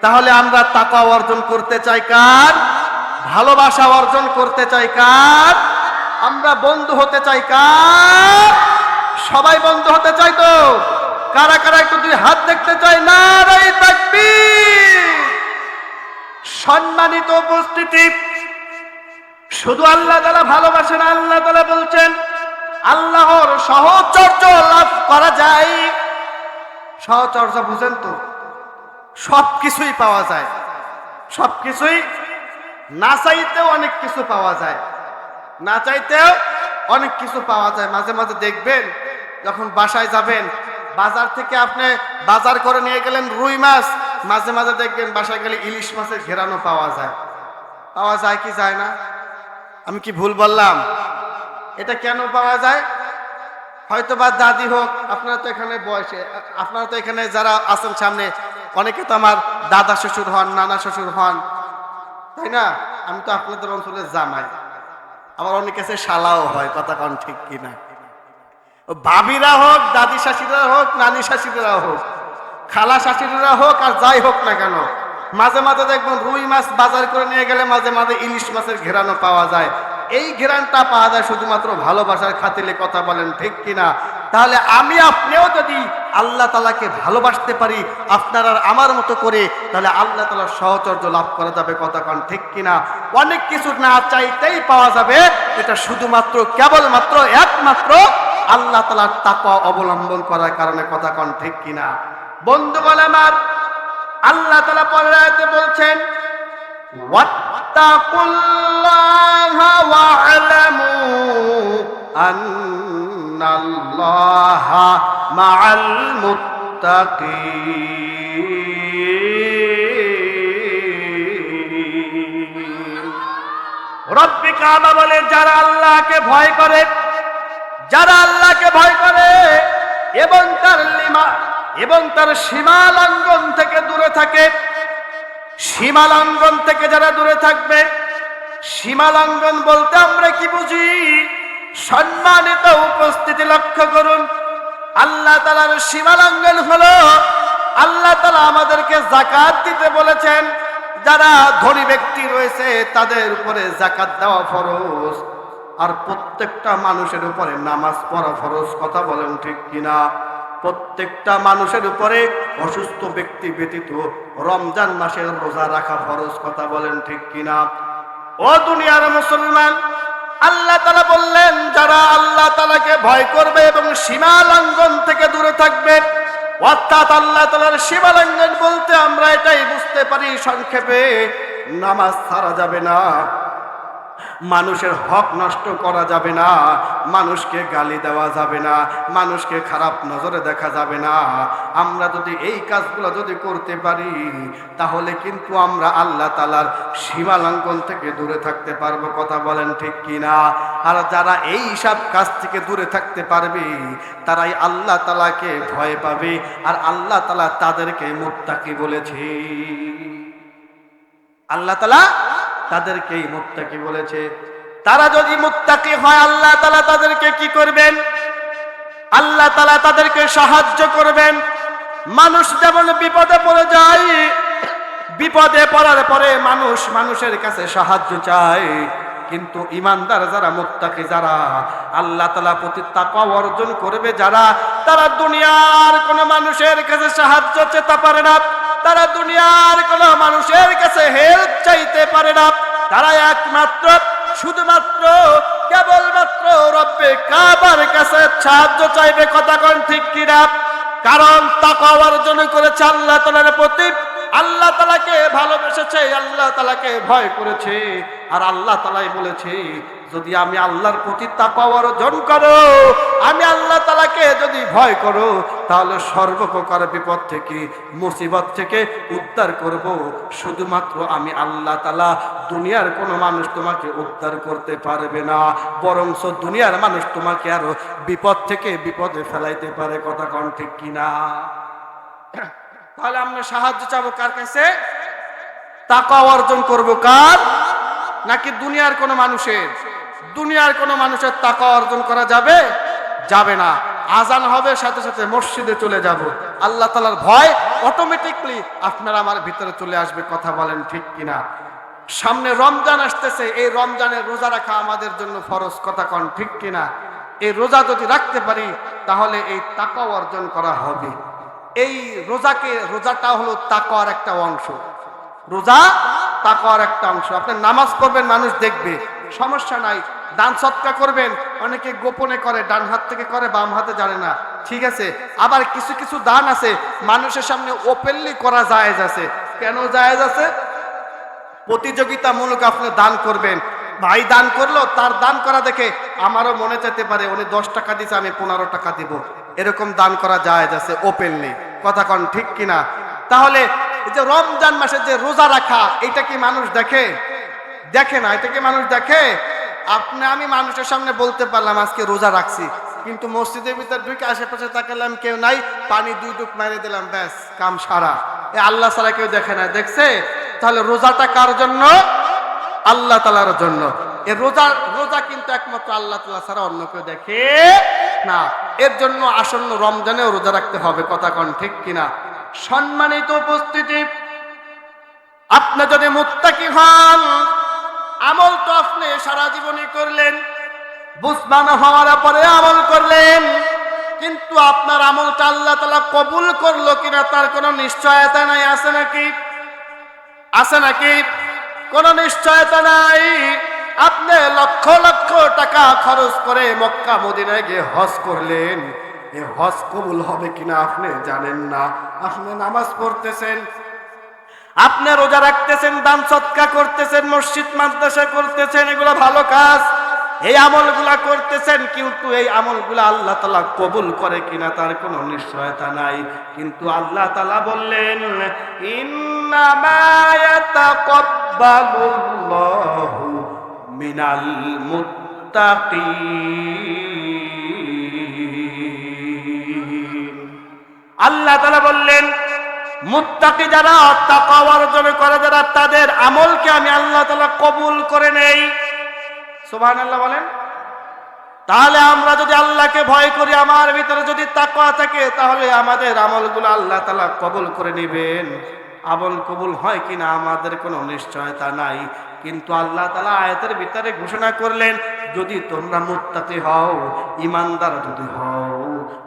তাহলে আমরা তাকওয়া অর্জন করতে চাই কার? ভালোবাসা অর্জন করতে চাই কার? আমরা বন্ধু হতে চাই কার? সবাই বন্ধু হতে চাই তো? কারা কারা একটু দুই হাত দেখতে চাই? নারে তাকবীর। সম্মানিত উপস্থিতি, শুধু আল্লাহ তাআলা ভালোবাসেন। আল্লাহ তাআলা বলছেন, আল্লাহর সাহচর্য লাভ করা যায়। সাহচর্য বুঝেন তো? সবকিছুই পাওয়া যায়। সবকিছুই না চাইতেও অনেক কিছু পাওয়া যায়, না চাইতেও অনেক কিছু পাওয়া যায়। মাঝে মাঝে দেখবেন যখন বাসায় যাবেন, বাজার থেকে আপনি বাজার করে নিয়ে গেলেন রুই মাছ, মাঝে মাঝে দেখবেন বাসায় গেলে ইলিশ মাছের ঘেরানো পাওয়া যায়। পাওয়া যায় কি যায় না? আমি কি ভুল বললাম? এটা কেন পাওয়া যায়? হয়তো বা দাদি হোক, আপনারা তো এখানে বয়সে, আপনারা তো এখানে যারা আছেন সামনে অনেকে তো আমার দাদা শ্বশুর হন, নানা শ্বশুর হন, তাই না? আমি তো আপনাদের অঞ্চলের জামাই, আবার অনেকে আছে শালাও হয়, কথা কন ঠিক কিনা? ভাবিরা হোক, দাদি শাশুড়িরা হোক, নানি শাশুড়িরা হোক, খালা শাশুড়িরা হোক, আর যাই হোক না কেন, মাঝে মাঝে দেখবেন রুই মাছ বাজার করে নিয়ে গেলে মাঝে মাঝে ইলিশ মাছের ঘেরানো পাওয়া যায়। এই ঘেরানটা পাওয়া যায় শুধুমাত্র ভালোবাসার খাতিরে, কথা বলেন ঠিক কিনা? তাহলে আমি আপনিও যদি আল্লাহ তাআলাকে ভালোবাসতে পারি আপনার আর আমার মতো করে, তাহলে আল্লাহ তাআলার সহচর্য লাভ করা যাবে, কথা কন ঠিক কিনা? অনেক কিছু না চাইতেই পাওয়া যাবে, এটা শুধুমাত্র কেবলমাত্র একমাত্র আল্লাহ তাআলার তাকওয়া অবলম্বন করার কারণে, কথা কন ঠিক কিনা? বন্ধুগণ আমার, আল্লাহ তাআলা পরের আয়াতে বলছেন, ওয়াত্তাকুল্লাহা ওয়া'লামু আন্নাল্লাহা মা'আল মুত্তাকিন। রব্বে কাবা বলে, যারা আল্লাহকে ভয় করে, যারা আল্লাহকে ভয় করে এবং তার সীমা লঙ্ঘন থেকে দূরে থাকে, সীমা লঙ্ঘন থেকে যারা দূরে থাকবে, সীমা লঙ্ঘন বলতে আমরা কি বুঝি? সম্মানিত উপস্থিতি লক্ষ্য করুন, আল্লাহ তাআলার সীমা লঙ্ঘন হলো, আল্লাহ তাআলা আমাদেরকে যাকাত দিতে বলেছেন। যারা ধনী ব্যক্তি রয়েছে তাদের উপরে যাকাত দেওয়া ফরজ, আর প্রত্যেকটা মানুষের উপরে নামাজ পড়া ফরজ, কথা বলেন ঠিক কিনা? প্রত্যেকটা মানুষের উপরে অসুস্থ ব্যক্তি ব্যতীত রমজান মাসের রোজা রাখা ফরজ, কথা বলেন ঠিক কিনা? ও দুনিয়ার মুসলমান, আল্লাহ তাআলা বললেন যারা আল্লাহ তাআলাকে ভয় করবে এবং সীমা লঙ্ঘন থেকে দূরে থাকবে, অর্থাৎ আল্লাহ তাআলার সীমা লঙ্ঘন বলতে আমরা এটাই বুঝতে পারি সংক্ষেপে, নামাজ ছাড়া যাবে না, মানুষের হক নষ্ট করা যাবে না, মানুষকে গালি দেওয়া যাবে না, মানুষকে খারাপ নজরে দেখা যাবে না। আমরা যদি এই কাজগুলো যদি করতে পারি তাহলে কিন্তু আমরা আল্লাহ তাআলার সীমা লঙ্ঘন থেকে দূরে থাকতে পারবো, কথা বলেন ঠিক কিনা? আর যারা এই সব কাজ থেকে দূরে থাকতে পারবে তারাই আল্লাহ তাআলাকে ভয় পাবে, আর আল্লাহ তাআলা তাদেরকে মুত্তাকি বলেছে। আল্লাহ তাআলা তাদেরকেই মুত্তাকি বলেছে। তারা যদি মুত্তাকি হয় আল্লাহ তাআলা তাদেরকে কি করবেন? আল্লাহ তাআলা তাদেরকে সাহায্য করবেন। মানুষ যেমন বিপদে পড়ে যায়, বিপদে পড়ার পরে মানুষ মানুষের কাছে সাহায্য চায়, কিন্তু ইমানদার যারা, মুত্তাকি যারা, আল্লাহ তাআলা প্রতি তাকওয়া অর্জন করবে যারা, তারা দুনিয়ার কোনো মানুষের কাছে সাহায্য চেতে পারে না, তারা দুনিয়ার কোনো মানুষের কাছে হেল্প চাইতে পারে না, তারা একমাত্র শুধুমাত্র কেবলমাত্র রব্বে কাবার কাছে সাহায্য চাইবে, কথা কোন ঠিক কিনা? কারণ তাকওয়া অর্জন করেছে আল্লাহ তাআলার প্রতি, আল্লাহ তাআলাকে ভালোবেসেছে, আল্লাহ তাআলাকে ভয় করেছে, আর আল্লাহ তাআলাই বলেছে যদি আমি আল্লাহর প্রতি তাকওয়া অর্জন করো, আমি আল্লাহ তাআলাকে যদি ভয় করো, তাহলে সর্বপ্রকার বিপদ থেকে, মুসিবত থেকে উদ্ধার করব শুধুমাত্র আমি আল্লাহ তাআলা। দুনিয়ার কোনো মানুষ তোমাকে উদ্ধার করতে পারবে না, বরঞ্চ দুনিয়ার মানুষ তোমাকে আরো বিপদ থেকে বিপদে ফেলাইতে পারে, কথা কোন ঠিক কিনা? তাহলে আমরা সাহায্য চাবো কার কাছে? তাকওয়া অর্জন করব কার? নাকি দুনিয়ার কোনো মানুষের? দুনিয়ার কোনো মানুষের তাকওয়া অর্জন করা যাবে? যাবে না। আজান হবে সাথে সাথে মসজিদে চলে যাব, আল্লাহ তাআলার ভয় অটোমেটিকলি আপনার আমার ভিতরে চলে আসবে, কথা বলেন ঠিক কিনা? সামনে রমজান আসতেছে, এই রমজানের রোজা রাখা আমাদের জন্য ফরজ, কথা কোন ঠিক কিনা? এই রোজা যদি রাখতে পারি তাহলে এই তাকওয়া অর্জন করা হবে। এই রোজাটা হলো তাকওয়ার একটা অংশ, রোজা তাকওয়ার একটা অংশ। আপনি নামাজ পড়বেন, মানুষ দেখবে, সমস্যা নাই। দান সদকা করবেন, অনেকে গোপনে করে, ডান হাত থেকে করে, বাম হাতে জানে না, ঠিক আছে। আবার কিছু কিছু দান আছে মানুষের সামনে ওপেনলি করা জায়েজ আছে। কেন জায়েজ আছে? প্রতিযোগিতামূলক আপনি দান করবেন। ভাই দান করলো, তার দান করা দেখে আমারও মনে চাইতে পারে উনি 10 টাকা দিছে, আমি 15 টাকা দিব। এরকম দান করা যায় যাচ্ছে ওপেনলি, কথা কন ঠিক কিনা? তাহলে এই যে রমজান মাসে যে রোজা রাখা, এটা কি মানুষ দেখে? দেখে না। এটা কি মানুষ দেখে? আমি মানুষের সামনে বলতে পারলাম আজকে রোজা রাখছি, কিন্তু মসজিদের ভিতর ঢুকে আশেপাশে তাকালাম কেউ নাই, পানি 2 ডুব মেরে দিলাম, ব্যাস কাম সারা। এ আল্লাহ ছাড়া কেউ দেখে না, দেখছে? তাহলে রোজাটা কার জন্য? আল্লাহ তাআলার জন্য। এই রোজা কিন্তু একমাত্র আল্লাহ তাআলা ছাড়া অন্য কেউ দেখে না। এর জন্য আসন্ন রমজানেও রোজা রাখতে হবে, কথা কন ঠিক কিনা? সম্মানিত উপস্থিতি, আপনি যদি মুত্তাকি হন, আমল তো আপনি সারা জীবনই করলেন, বুঝবান হওয়ার পরে আমল করলেন, কিন্তু আপনার আমলটা আল্লাহ তাআলা কবুল করলো কিনা তার কোনো নিশ্চয়তা নাই। আছে নাকি? আছে নাকি? কোনো নিশ্চয়তা নাই। আপনি লক্ষ লক্ষ টাকা খরচ করে মক্কা মদিনায় গিয়ে হজ করলেন, এই হজ কবুল হবে কিনা আপনি জানেন না। আপনি নামাজ পড়তেছেন, আপনি রোজা রাখতেছেন, দান সদকা করতেছেন, মসজিদ মাদ্রাসা করতেছেন, এগুলো ভালো কাজ, এই আমলগুলা করতেছেন, কিন্তু এই আমলগুলা আল্লাহ তাআলা কবুল করে কিনা তার কোনো নিশ্চয়তা নাই। কিন্তু আল্লাহ তাআলা বললেন, ইন্নামা ইয়াতাকাব্বালুল্লাহু মিনাল মুত্তাকিন। আল্লাহ তাআলা বললেন, মুত্তাকি যারা, তাকওয়া অর্জন করে যারা, তাদের আমলকে আমি আল্লাহ তাআলা কবুল করে নেই। সুবহানাল্লাহ বলেন। তাহলে আমরা যদি আল্লাহকে ভয় করি, আমার ভিতরে যদি তাকওয়া থাকে, তাহলে আমাদের আমলগুলো আল্লাহ তাআলা কবুল করে নেবেন। আমল কবুল হয় কিনা আমাদের কোনো নিশ্চয়তা নাই, কিন্তু আল্লাহ তাআলা আয়াতের ভিতরে ঘোষণা করলেন, যদি তোমরা মুত্তাকি হও, ঈমানদার যদি হও,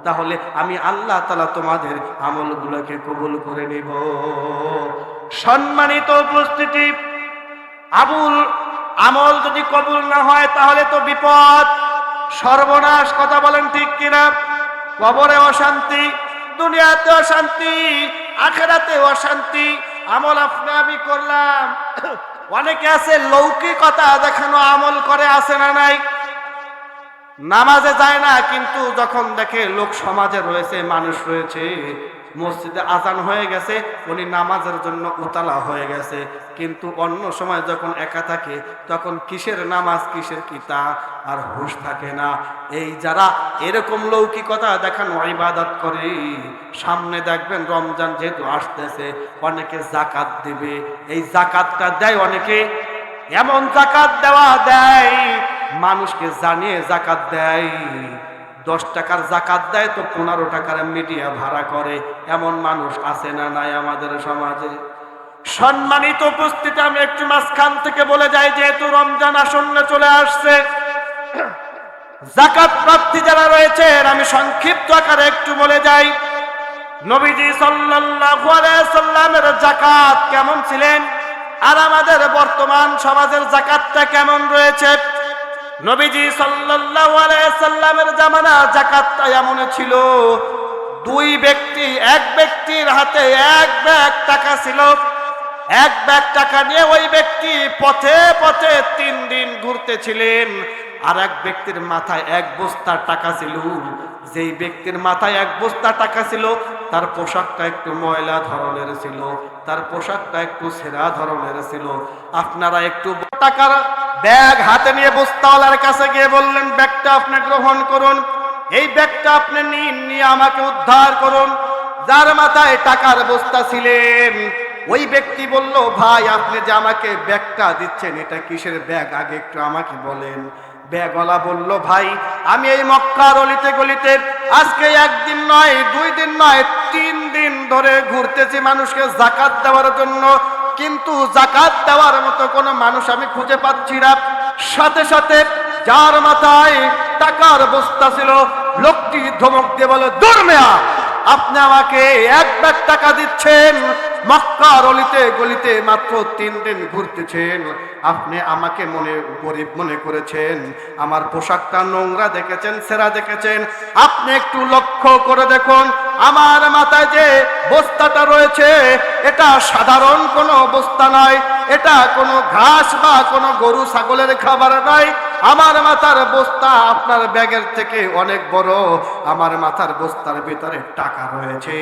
তাহলে আমি আল্লাহ তাআলা তোমাদের আমলগুলোকে কবুল করে নেব। সম্মানিত উপস্থিতি, আমল যদি কবুল না হয় তাহলে তো বিপদ, সর্বনাশ, কথা বলেন ঠিক কিনা? কবরে অশান্তি, দুনিয়াতে অশান্তি, আখিরাতে অশান্তি। আমল আমি করলাম, অনেকে আছে লৌকিকতা দেখানো আমল করে, আছে না নাই? নামাজে যায় না, কিন্তু যখন দেখে লোক সমাজে রয়েছে, মানুষ রয়েছে, মসজিদে আজান হয়ে গেছে, উনি নামাজের জন্য উতালা হয়ে গেছে, কিন্তু অন্য সময় যখন একা থাকে তখন কিসের নামাজ কিসের কিতা আর হুঁশ থাকে না। এই যারা এরকম লৌকিকতা দেখানো ইবাদত করে, সামনে দেখবেন রমজান যেহেতু আসতেছে, অনেকে যাকাত দিবে, এই যাকাতটা দেয় অনেকে, এমন যাকাত দেয় মানুষকে জানিয়ে যাকাত দেয়। 10 টাকার যাকাত দেয় তো 15 টাকার মিডিয়া ভাড়া করে, এমন মানুষ আছে না নাই আমাদের সমাজে? সম্মানিত উপস্থিতি, আমি একটু মাঝখান থেকে বলে যাই, যেহেতু রমজান আসন্ন চলে আসছে, যাকাত প্রার্থী যারা রয়েছেন আমি সংক্ষিপ্ত আকারে একটু বলে যাই। নবীজি সাল্লাল্লাহু আলাইহি সাল্লামের যাকাত কেমন ছিলেন, আর আমাদের বর্তমান সমাজের যাকাতটা কেমন রয়েছে? নবীজি সাল্লাল্লাহু আলাইহি সাল্লামের জামানা যাকাতটা এমন ছিল, এক ব্যক্তির হাতে 1 ব্যাগ টাকা ছিল, 1 ব্যাগ টাকা নিয়ে ওই ব্যক্তি পথে পথে 3 দিন ঘুরতেছিলেন। আর এক ব্যক্তির মাথায় 1 বস্তা টাকা ছিল। যেই ব্যক্তির মাথায় 1 বস্তা টাকা ছিল, তার পোশাকটা একটু ময়লা ধরনের ছিল, তার পোশাকটা একটু ছেঁড়া ধরনের ছিল। আপনারা একটু টাকার ব্যাগ হাতে নিয়ে বস্তাওয়ালার কাছে গিয়ে বললেন, ব্যাগটা আপনি গ্রহণ করুন, এই ব্যাগটা আপনি নিয়ে আমাকে উদ্ধার করুন। যার মাথায় টাকার বস্তা ছিলেন, ওই ব্যক্তি বলল, ভাই আপনি যে আমাকে ব্যাগটা দিচ্ছেন, এটা কিসের ব্যাগ আগে একটু আমাকে বলেন। ব্যাগওয়ালা বলল, ভাই আমি এই মক্কার অলিতে গলিতে আজকে 1 দিন নয়, 2 দিন নয়, 3 দিন ধরে ঘুরতেছি মানুষকে যাকাত দেওয়ার জন্য, কিন্তু যাকাত দেওয়ার মতো কোনো মানুষ আমি খুঁজে পাচ্ছি না। সাথে সাথে যার মাথায় টাকার বস্তা ছিল, লোকটি ধমক দিয়ে বলে, দূর মিয়া, আপনি আমাকে 1 ব্যাগ টাকা দিচ্ছেন, মক্কার অলিতে গলিতে মাত্র 3 দিন ঘুরতেছেন, আপনি আমাকে গরিব মনে করেছেন, আমার পোশাকটা নোংরা দেখেছেন, ছেঁড়া দেখেছেন, আপনি একটু লক্ষ্য করে দেখুন আমার মাথায় যে বস্তাটা রয়েছে এটা সাধারণ কোনো বস্তা নয়, এটা কোনো ঘাস বা কোনো গরু ছাগলের খাবার নয়। আমার মাথার বস্তা আপনার ব্যাগের থেকে অনেক বড়। আমার মাথার বস্তার ভিতরে টাকা রয়েছে।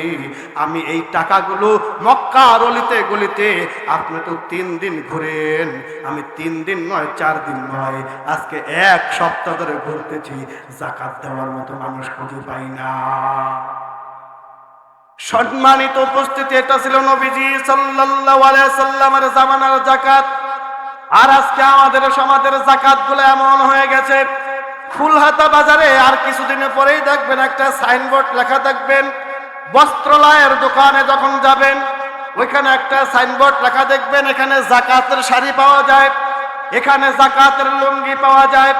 আমি এই টাকাগুলো মক্কার অলিতে গলিতে, আপনি তো 3 দিন ঘুরেন, আমি 3 দিন নয় 4 দিন নয়, আজকে 1 সপ্তাহ ধরে ঘুরতেছি, যাকাত দেওয়ার মতো মানুষ খুঁজে পাই না। সম্মানিত উপস্থিতি, এটা ছিল নবীজি সাল্লাল্লাহু আলাইহি সাল্লামের জামানার যাকাত। আর আজকে আমাদের সমাজের যাকাত গুলো এমন হয়ে গেছে, ফুলহাতা বাজারে আর কিছুদিনের পরেই দেখবেন একটা সাইনবোর্ড লেখা দেখবেন। বস্ত্রালয়ের দোকানে যখন যাবেন ওইখানে একটা সাইনবোর্ড লেখা দেখবেন, এখানে যাকাতের শাড়ি পাওয়া যায়, এখানে যাকাতের লুঙ্গি পাওয়া যায়।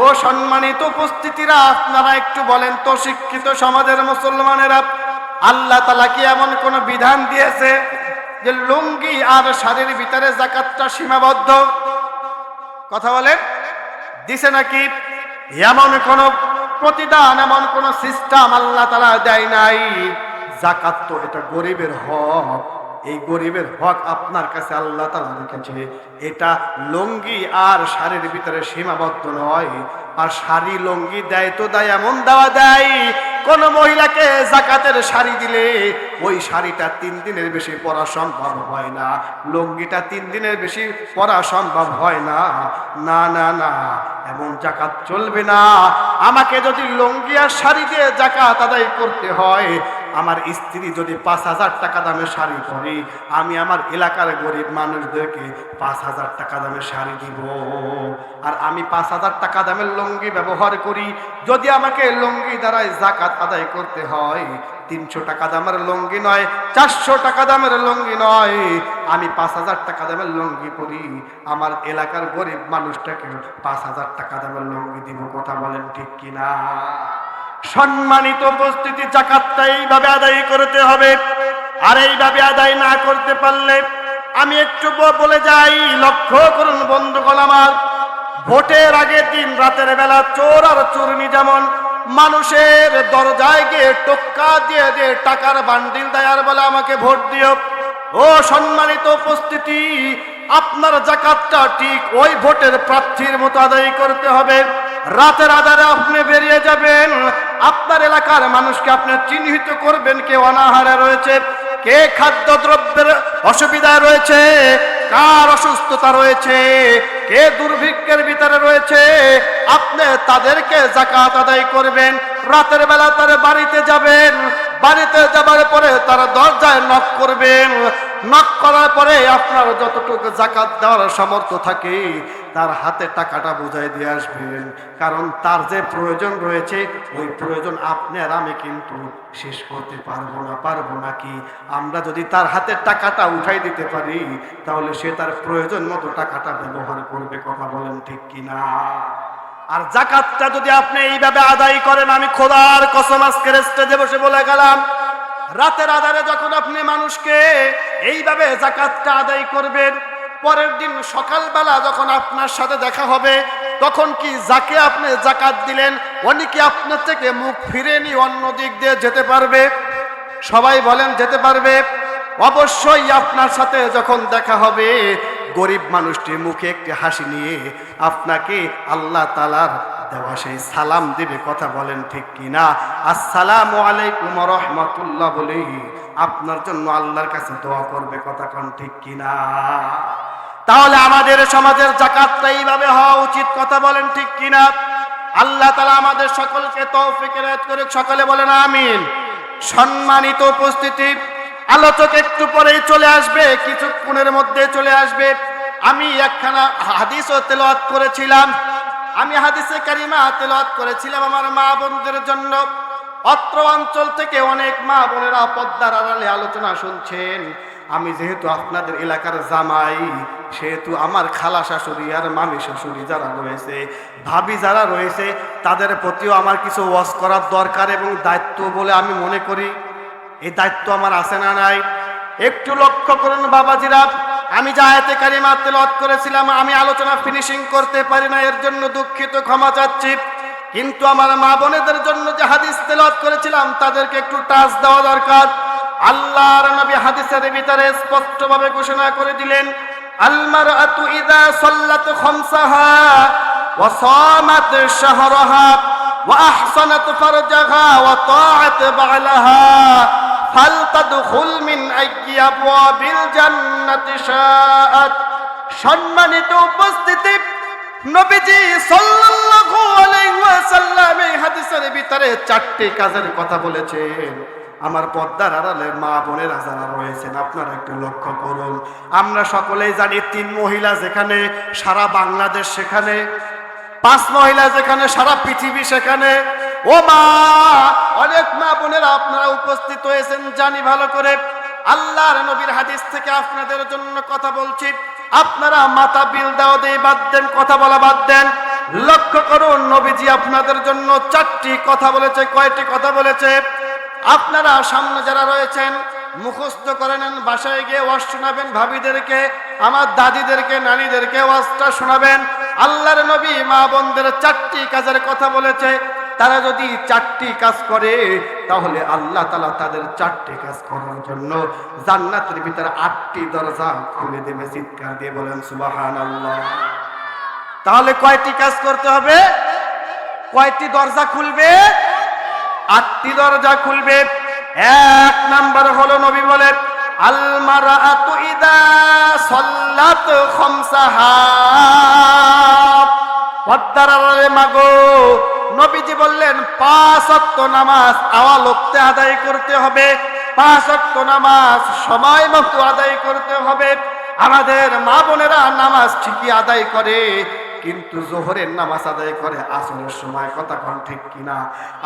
ও সম্মানিত উপস্থিতিরা, আপনারা একটু বলেন তো, শিক্ষিত সমাজের মুসলমানেরা, আল্লাহ তাআলা কি এমন কোন বিধান দিয়েছে যে লুঙ্গি আর শাড়ির ভিতরে যাকাতটা সীমাবদ্ধ? কথা বলেন, দিছে নাকি? এমন কোন প্রতিদান, এমন কোন সিস্টেম আল্লাহ তাআলা দেয় নাই। যাকাত তো এটা গরিবের হক, এই গরিবের হক আপনার কাছে আল্লাহ তাআলা রেখেছে। এটা লুঙ্গি আর শাড়ির ভিতরে সীমাবদ্ধ নয়। আর শাড়ি লুঙ্গি দেয় তো দেয়, এমন দেওয়া দেয়, কোন মহিলাকে যাকাতের শাড়ি দিলে ওই শাড়িটা 3 দিনের বেশি পরা সম্ভব হয় না, লুঙ্গিটা 3 দিনের বেশি পরা সম্ভব হয় না। না না না, এমন যাকাত চলবে না। আমাকে যদি লুঙ্গি আর শাড়ি দিয়ে যাকাত আদায় করতে হয়, আমার স্ত্রী যদি 5,000 টাকা দামের শাড়ি পরে, আমি আমার এলাকার গরিব মানুষদেরকে 5,000 টাকা দামের শাড়ি দিব। আর আমি 5,000 টাকা দামের লুঙ্গি ব্যবহার করি, যদি আমাকে লুঙ্গি দ্বারাই যাকাত আদায় করতে হয়, 300 টাকা দামের লুঙ্গি নয়, 400 টাকা দামের লুঙ্গি নয়, আমি 5,000 টাকা দামের লুঙ্গি পরি, আমার এলাকার গরিব মানুষটাকে 5,000 টাকা দামের লুঙ্গি দিব। কথা বলেন ঠিক কিনা? সম্মানিত উপস্থিতি, যাকাতটা এইভাবে আদায় করতে হবে। আর এইভাবে আদায় না করতে পারলে, আমি একটু বলে যাই, লক্ষ্য করুন বন্ধুগণ আমার, ভোটের আগের দিন রাতের বেলা চোর আর চোরনি যেমন মানুষের দরজায় গিয়ে টোক্কা দিয়ে দিয়ে টাকার বান্ডিল দেয় আর বলে আমাকে ভোট দিও, ও সম্মানিত উপস্থিতি, আপনার যাকাতটা ঠিক ওই ভোটের প্রার্থীর মতো আদায় করতে হবে। রাতের আধারে আপনি বেরিয়ে যাবেন, আপনার এলাকার মানুষকে আপনি চিহ্নিত করবেন কে অনাহারে রয়েছে, কে খাদ্যদ্রব্যের অসুবিধায় রয়েছে, কার অসুস্থতা রয়েছে, কে দুর্ভিক্ষের ভিতরে রয়েছে, আপনি তাদেরকে যাকাত আদায় করবেন। রাতের বেলা তার বাড়িতে যাবেন, বাড়িতে যাবার পরে তার দরজায় নক করবেন, নক করার পরে আপনার যতটুকু যাকাত দেওয়ার সামর্থ্য থাকে তার হাতে টাকাটা বুঝাই দিয়ে আসবেন। কারণ তার যে প্রয়োজন রয়েছে, ওই প্রয়োজন আপনি আর আমি কিন্তু শেষ করতে পারবো না কি? আমরা যদি তার হাতে টাকাটা উঠাই দিতে পারি, তাহলে সে তার প্রয়োজন মতো টাকাটা ব্যবহার করবে। কথা বলেন ঠিক কিনা? আর যাকাতটা যদি আপনি এইভাবে আদায় করেন, আমি খোদার কসম আজকে স্টেজে বসে বলে গেলাম, রাতের আধারে যখন আপনি মানুষকে এইভাবে যাকাতটা আদায় করবেন, পরের দিন সকালবেলা যখন আপনার সাথে দেখা হবে, তখন কি যাকে আপনি যাকাত দিলেন উনি কি আপনার থেকে মুখ ফিরে নিয়ে অন্য দিক দিয়ে যেতে পারবে? সবাই বলেন, যেতে পারবে? অবশ্যই আপনার সাথে যখন দেখা হবে, গরিব মানুষটি মুখে একটি হাসি নিয়ে আপনাকে আল্লাহ তাআলার দেওয়া সেই সালাম দিবে। কথা বলেন ঠিক কিনা? আসসালামু আলাইকুম ওয়া রাহমাতুল্লাহ বলে আপনার জন্য আল্লাহর কাছে দোয়া করবে। কথা কোন ঠিক কিনা? তাহলে আমাদের সমাজের যাকাতটা এইভাবে হওয়া উচিত। কথা বলেন ঠিক কিনা? আল্লাহ তাআলা আমাদের সকলকে তৌফিক এনায়েত করুক। সকলে বলেন আমিন। সম্মানিত উপস্থিতি, আলোচক একটু পরেই চলে আসবে, কিছুক্ষণের মধ্যে চলে আসবে। আমি একখানা হাদিসও তেলাওয়াত করেছিলাম, আমি হাদিসে কারিমা তেলাওয়াত করেছিলাম আমার মা বোনদের জন্য। অত্র অঞ্চল থেকে অনেক মা বোনেরা পদ্মার আড়ালে আলোচনা শুনছেন। আমি যেহেতু আপনাদের এলাকার জামাই, সেহেতু আমার খালা শাশুড়ি আর মামি শাশুড়ি যারা রয়েছে, ভাবি যারা রয়েছে, তাদের প্রতিও আমার কিছু ওয়াজ করার দরকার এবং দায়িত্ব বলে আমি মনে করি। এই দায়িত্ব আমার আছে না নাই? একটু লক্ষ্য করুন বাবাজিরা, আমি যে আয়াতে কারিমা তেলাওয়াত করেছিলাম, আমি আলোচনা ফিনিশিং করতে পারি না, এর জন্য দুঃখিত, ক্ষমা চাচ্ছি। কিন্তু আমার মা বোনেদের জন্য যে হাদিস তেলাওয়াত করেছিলাম তাদেরকে একটু টাচ দেওয়া দরকার। আল্লাহর নবী হাদিসের ভিতরে স্পষ্টভাবে ঘোষণা করে দিলেন, আল মারআতু ইযা সাল্লাত খামসাহা ওয়া সামাত শাহরাহা ওয়া আহসানাত ফারজাহা ওয়া তাআত বা'লাহা ফালতাদখুল মিন আইয়ি আবওয়াবিল জান্নাতি শাআত। সম্মানিত উপস্থিতি, নবীজি সাল্লাল্লাহু আলাইহি ওয়াসাল্লাম এই হাদিসের ভিতরে চারটি কাজের কথা বলেছেন। আমার পর্দার আড়ালে মা বোনেরা যারা রয়েছেন আপনারা একটু লক্ষ্য করুন। আমরা সকলেই জানি 3 মহিলা যেখানে সারা বাংলাদেশ সেখানে, 5 মহিলা যেখানে সারা পৃথিবী সেখানে। ও মা, অনেক মা বোনেরা আপনারা উপস্থিত হয়েছেন জানি ভালো করে। আল্লাহর নবীর হাদিস থেকে আপনাদের জন্য কথা বলছি। আপনারা মাথা বিল দাও দিয়ে বাদ দেন, কথা বলা বাদ দেন। লক্ষ্য করুন, নবীজি আপনাদের জন্য 4টি কথা বলেছে। কয়টি কথা বলেছে? আপনারা সামনে যারা রয়েছেন মুখস্থ করে নেন, বাসায় গিয়ে ওয়াজ শোনাবেন ভাবিদেরকে, আমার দাদিদেরকে, নানিদেরকে ওয়াজটা শোনাবেন। আল্লাহর নবী মা বোনদের 4টি কাজের কথা বলেছে। তারা যদি 4টি কাজ করে তাহলে আল্লাহ তাআলা তাদের 4টি কাজ করার জন্য জান্নাতের ভিতরে 8টি দরজা খুলে দেবে। চিৎকার দিয়ে বলেন সুবহানাল্লাহ। তাহলে কয়টি কাজ করতে হবে? কয়টি দরজা খুলবে? 8টি দরজা খুলবে। 1 নাম্বার হলো নবী বলেন, আল মারআতু ইযা সাল্লাত খামসাহা। পর্দার আড়ালে মাগো, নবীজি বললেন 5 ওয়াক্ত নামাজ আওয়ালতে আদায় করতে হবে। 5 ওয়াক্ত নামাজ সময় মতো আদায় করতে হবে। আমাদের মা বোনেরা নামাজ ঠিকই আদায় করে, কিন্তু জোহরের নামাজ আদায় করে আসরের সময়। কথা কোন ঠিক কিনা?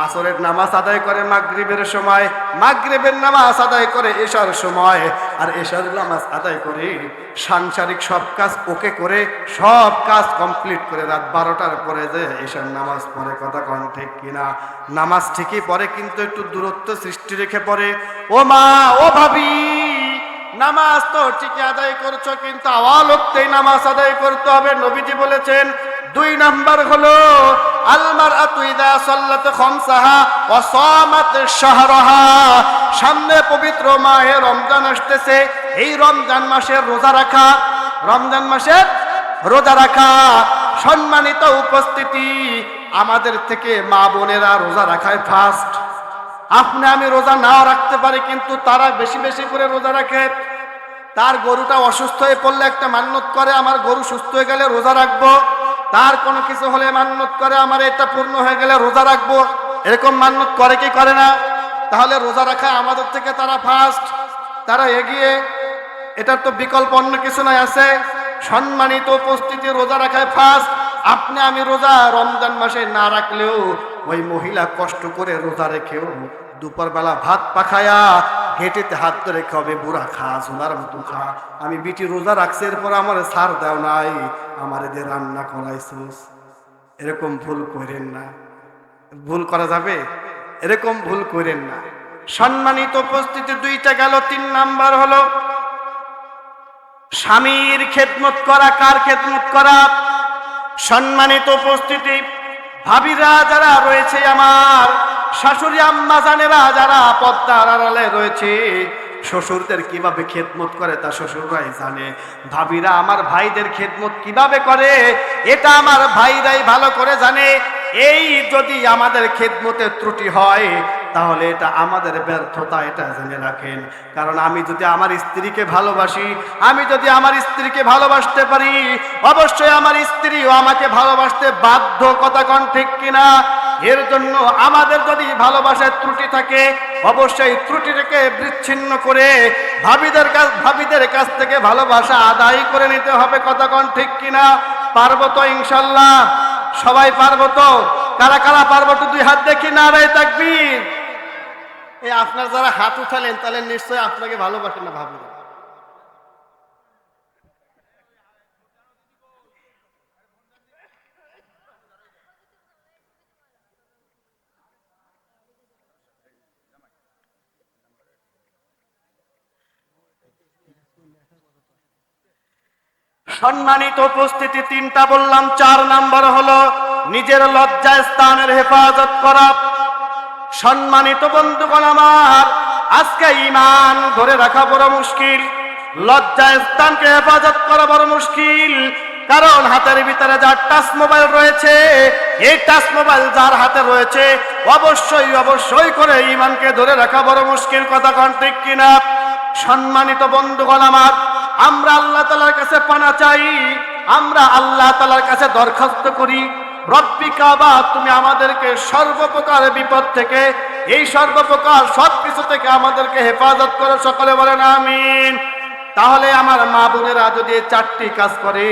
আসরের নামাজ আদায় করে মাগরিবের সময়, মাগরিবের নামাজ আদায় করে এশার সময়, আর এশার নামাজ আদায় করে সাংসারিক সব কাজ ওকে করে সব কাজ কমপ্লিট করে রাত 12টার পরে যে এশার নামাজ পড়ে। কথা কোন ঠিক কিনা? নামাজ ঠিকই পড়ে কিন্তু একটু দূরত্ব সৃষ্টি রেখে পড়ে। ও মা, ও ভাবি, নামাজ তো ঠিকই আদায় করছো কিন্তু আওয়ালতেই নামাজ আদায় করতে হবে। নবীজি বলেছেন 2 নাম্বার হলো আল মারআতু ইযা সাল্লাত খামসাহা ওয়া সামাত শাহরাহা। সামনে পবিত্র মাহে রমজান আসতেছে। এই রমজান মাসের রোজা রাখা, রমজান মাসের রোজা রাখা। সম্মানিত উপস্থিতি, আমাদের থেকে মা বোনেরা রোজা রাখায় ফার্স্ট। আপনি আমি রোজা নাও রাখতে পারি, কিন্তু তারা বেশি বেশি করে রোজা রাখে। তার গরুটা অসুস্থ হয়ে পড়লে একটা মান্যত করে, আমার গরু সুস্থ হয়ে গেলে রোজা রাখবো। তার কোনো কিছু হলে মান্যত করে, আমার এটা পূর্ণ হয়ে গেলে রোজা রাখবো। এরকম মান্যত করে কি করে না? তাহলে রোজা রাখা আমাদের থেকে তারা ফার্স্ট, তারা এগিয়ে। এটার তো বিকল্প অন্য কিছু নাই আছে। সম্মানিত উপস্থিতি, রোজা রাখায় ফার্স্ট। আপনি আমি রোজা রমজান মাসে না রাখলেও ওই মহিলা কষ্ট করে রোজা রেখেও দুপুরবেলা ভাত পাখায়া ঘেটেতে হাত ধরে খাবে, বুড়া খা, সোনার মতো খা। আমি বিটি রোজা রাখছি, এরপর আমার ছাড় দেও নাই, আমার এদের রান্না করাইছিস। এরকম ভুল করেন না। ভুল করা যাবে? এরকম ভুল করেন না। সম্মানিত উপস্থিতি, 2টা গেল। 3 নাম্বার হলো স্বামীর খেদমত করা। কার খেদমত করা? সম্মানিত উপস্থিতি, ভাবিরা যারা রয়েছে, আমার শাশুড়ি আম্মা জানেরা যারা পর্দার আড়ালে রয়েছে, শ্বশুরদের কিভাবে খেদমত করে তা শ্বশুররাই জানে। ভাবিরা আমার ভাইদের খেদমত কিভাবে করে এটা আমার ভাইরাই ভালো করে জানে। এই যদি আমাদের খেদমতে ত্রুটি হয় তাহলে এটা আমাদের ব্যর্থতা, এটা জেনে রাখেন। কারণ আমি যদি আমার স্ত্রীকে ভালোবাসি, আমি যদি আমার স্ত্রীকে ভালোবাসতে পারি, অবশ্যই আমার স্ত্রীও আমাকে ভালোবাসতে বাধ্য। কথা কোন ঠিক কিনা? এর জন্য আমাদের যদি ভালোবাসায় ত্রুটি থাকে, অবশ্যই ত্রুটিটাকে বিচ্ছিন্ন করে ভাবিদের কাছ থেকে ভালোবাসা আদায় করে নিতে হবে। কথা কোন ঠিক কিনা? পারবো তো ইনশাল্লাহ? সবাই পারবো তো? কারা কারা পারবো? 2 হাত দেখি, নারায়ে তাকবীর। এই আপনার যারা হাত উঠালেন তাহলে নিশ্চয়ই আপনাকে ভালোবাসেন না ভাবি। সম্মানিত উপস্থিতি, তিনটা বললাম, 4 নাম্বার হলো নিজের লজ্জা স্থানের হেফাজত করা। সম্মানিত বন্ধুগণ আমার, আজকে ঈমান ধরে রাখা বড় মুশকিল, লজ্জা স্থানকে হেফাজত করা বড় মুশকিল। কারণ হাতের ভিতরে যার টাচ মোবাইল রয়েছে, এই টাচ মোবাইল যার হাতে রয়েছে, অবশ্যই করে ঈমানকে ধরে রাখা বড় মুশকিল। কথা কোন ঠিক কিনা? সম্মানিত বন্ধুগণ আমার, আমরা আল্লাহ তাআলার কাছে পানা চাই, আমরা আল্লাহ তাআলার কাছে দরখাস্ত করি, রব্বি কাবা, তুমি আমাদেরকে সর্বপ্রকার বিপদ থেকে, এই সর্বপ্রকার সবকিছু থেকে আমাদেরকে হেফাজত করো। সকলে বলেন আমিন। তাহলে আমার মা বোনেরা যদি এই 4টি কাজ করে,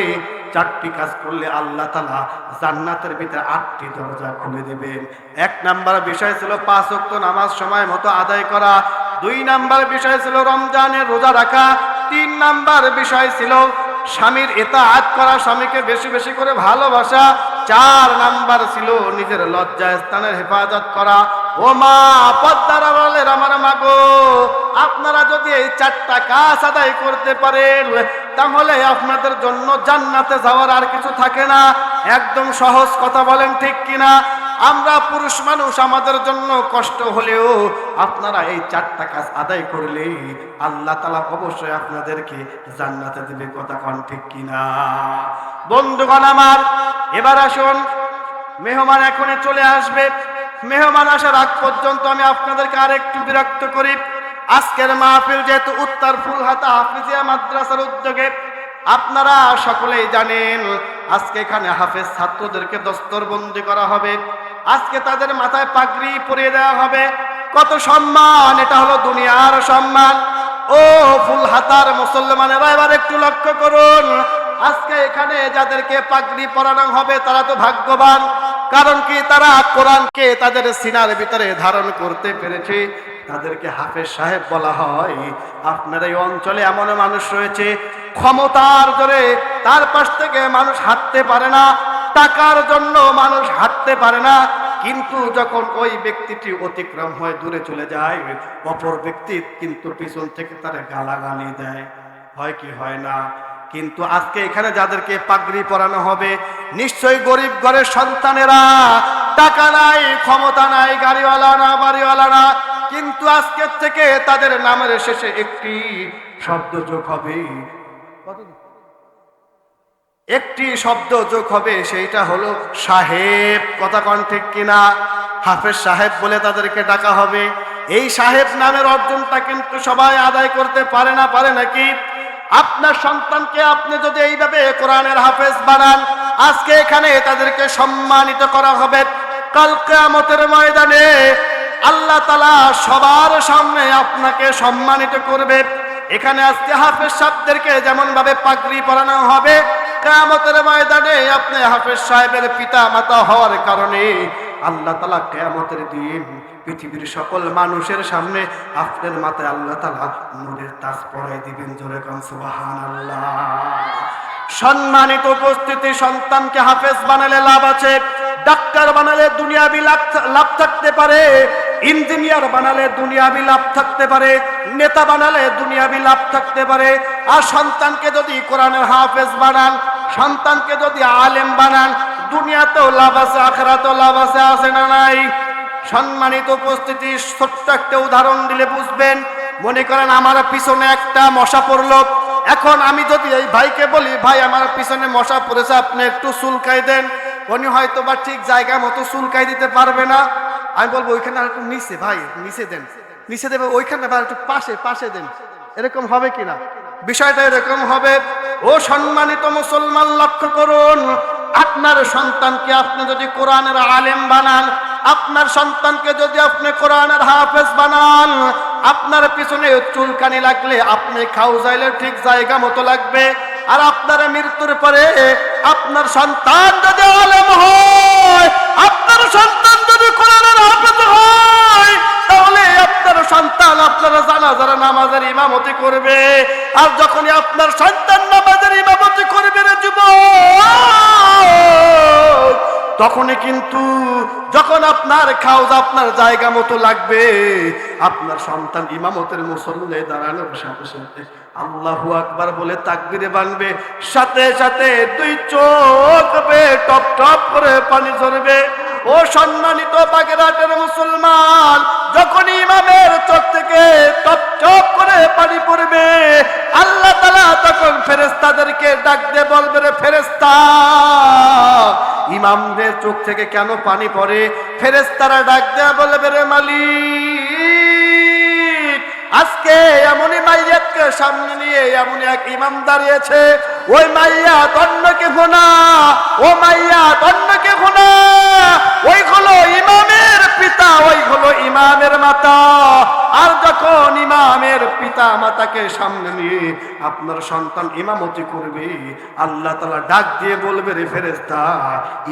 4টি কাজ করলে আল্লাহ তাআলা জান্নাতের ভিতরে 8টি দরজা খুলে দেবেন। 1 নাম্বার বিষয় ছিল 5 ওয়াক্ত নামাজ সময় মতো আদায় করা। 2 নাম্বার বিষয় ছিল রমজানের রোজা রাখা। 3 নাম্বার বিষয় ছিল স্বামীর ইতাআত করা, স্বামীকে বেশি বেশি করে ভালোবাসা। 4 নাম্বার ছিল নিজের লজ্জা স্থানের হেফাজত করা। ও মা, পদ্মার আড়ালের আমার মা গো, আপনারা যদি এই 4টা কাজ আদায় করতে পারেন, তাহলে আপনাদের জন্য জান্নাতে যাওয়ার আর কিছু থাকে না। একদম সহজ কথা, বলেন ঠিক কিনা? আমরা পুরুষ মানুষ, আমাদের জন্য কষ্ট হলেও আপনারা এই 4টা কাজ আদায় করলে আল্লাহ তাআলা অবশ্যই আপনাদেরকে জান্নাতে দেবে। কথা কোন ঠিক কিনা? বন্ধুগণ আমার, এবার আসুন, মেহমান এখনই চলে আসবে। মেহমান আসার আগ পর্যন্ত আমি আপনাদেরকে আরেকটু বিরক্ত করি। আজকের মাহফিল যেহেতু উত্তর ফুলহাতা হাফিজিয়া মাদ্রাসার উদ্যোগে, আপনারা সকলেই জানেন আজকে এখানে হাফেজ ছাত্রদেরকে দস্তরবন্দি করা হবে। আজকে তাদের মাথায় পাগড়ি পরিয়ে দেওয়া হবে। কত সম্মান! এটা হলো দুনিয়ার সম্মান। ও ফুলহাতার মুসলমানেরা, এবার একটু লক্ষ্য করুন, আজকে এখানে যাদেরকে পাগড়ি পরানো হবে তারা তো ভাগ্যবান। কারণ কি? তারা কোরআনকে তাদের সিনার ভিতরে ধারণ করতে পেরেছে। তাদেরকে হাফেজ সাহেব বলা হয়। আপনার এই অঞ্চলে এমন মানুষ রয়েছে, ক্ষমতার জোরে তার পাশ থেকে মানুষ হাঁটতে পারে না, টাকার জন্য মানুষ হাঁটতে পারে না, কিন্তু যখন ওই ব্যক্তিটি অতিক্রম হয়ে দূরে চলে যায়, অপর ব্যক্তি কিন্তু পিছন থেকে তার গালাগালি দেয়। হয় কি হয় না? কিন্তু আজকে এখানে যাদেরকে পাগড়ি পরানো হবে, নিশ্চয়ই গরিব ঘরের সন্তানেরা, টাকা নাই, ক্ষমতা নাই, গাড়িওয়ালা না, বাড়িওয়ালা না, কিন্তু আজকের থেকে তাদের নামের শেষে একটি শব্দ যোগ হবে। একটি শব্দ যোগ হবে, সেইটা হলো সাহেব। কথা কোন ঠিক কিনা? হাফেজ সাহেব বলে তাদেরকে ডাকা হবে। এই সাহেব নামের অর্জনটা কিন্তু সবাই আদায় করতে পারে না। পারে নাকি? আপনার সন্তানকে আপনি যদি এইভাবে কোরআনের হাফেজ বানান, আজকে এখানে তাদেরকে সম্মানিত করা হবে। কাল কিয়ামতের ময়দানে আল্লাহ তাআলা সবার সামনে আপনাকে সম্মানিত করবে। এখানে আজকে হাফেজ সাহেবদেরকে যেমন ভাবে পাগড়ি পরানো হবে, কিয়ামতের ময়দানে আপনি হাফেজ সাহেবের পিতা মাতা হওয়ার কারণে আল্লাহ তাআলা কিয়ামতের দিন পৃথিবীর সকল মানুষের সামনে আপনার মাথায় আল্লাহ তাআলা নূরের তাজ পরাই দিবেন। জোরে কোন সুবহানাল্লাহ। সম্মানিত উপস্থিতি, সন্তানকে হাফেজ বানালে লাভ আছে। ডাক্তার বানালে দুনিয়াবি লাভ থাকতে পারে, ইঞ্জিনিয়ার বানালে দুনিয়াবি লাভ থাকতে পারে, নেতা বানালে দুনিয়াবি লাভ থাকতে পারে। আর সন্তানকে যদি কোরআনের হাফেজ বানান, সন্তানকে যদি আলেম বানান, দুনিয়াতেও লাভ আছে, আখিরাতেও লাভ আছে। আছে না নাই? সম্মানিত উপস্থিতি, ছোট্ট একটা উদাহরণ দিলে বুঝবেন। মনে করেন আমার পিছনে একটা মশা পড়লো। এখন আমি যদি এই ভাইকে বলি, ভাই আমার পিছনে মশা পড়েছে, আপনি একটু চুলকাই দেন, উনি হয়তো বা ঠিক জায়গা মতো চুলকাই দিতে পারবে না। আমি বলবো ওইখানে আর একটু নিচে, ভাই নিচে দেন, নিচে দেবে, ওইখানে বা একটু পাশে দেন। এরকম হবে কিনা? বিষয়টা এরকম হবে। ও সম্মানিত মুসলমান, লক্ষ্য করুন, আপনার সন্তানকে আপনি যদি কোরআনের আলেম বানান, আপনার সন্তানকে যদি আপনি কোরআনের হাফেজ বানান, আপনার পিছনে চুলকানি লাগলে আপনি খাউজাইলে ঠিক জায়গা মতো লাগবে। আর আপনার মৃত্যুর পরে আপনার সন্তান যদি আলেম হয়, আপনার সন্তান যদি কোরআনের হাফেজ হয়, তাহলে আপনার সন্তান আপনার জানাজার নামাজের ইমামতি করবে। আর যখনই আপনার সন্তান নামাজের ইমামতি করবে রে যুবক, তখনই কিন্তু যখন আপনার খাওয়া আপনার জায়গা মতো লাগবে, আপনার সন্তান ইমামতের মুসল্লায় দাঁড়ানোর সাথে সাথে আল্লাহু আকবার বলে তাকবীরে বানবে, সাথে সাথে দুই চোখ বে টপ টপ করে পানি ঝরবে। ও সম্মানিত বাগেরহাটের মুসলমান, যখন ইমামের চোখ থেকে টপ টপ করে পানি পড়বে, আল্লাহ তাআলা তখন ফেরেশতাদেরকে ডাক দিয়ে বলবে, রে ফেরেশতা, ইমামদের চোখ থেকে কেন পানি পড়ে? ফেরেশতারা ডাক দিয়ে বলবে, রে মালিক, আজকে এমনই মাইয়াতকে সামনে নিয়ে এমন এক ইমাম দাঁড়িয়েছে, ওই মাইয়া অন্যকে ভোনা, ও মাইয়া অন্যকে ভোনা, ওই হলো ইমামের পিতা, ওই হলো ইমামের মাতা। আর যখন ইমামের পিতা মাতাকে সামনে নিয়ে আপনার সন্তান ইমামতি করবে, আল্লাহ তাআলা ডাক দিয়ে বলবে, রে ফেরেশতা,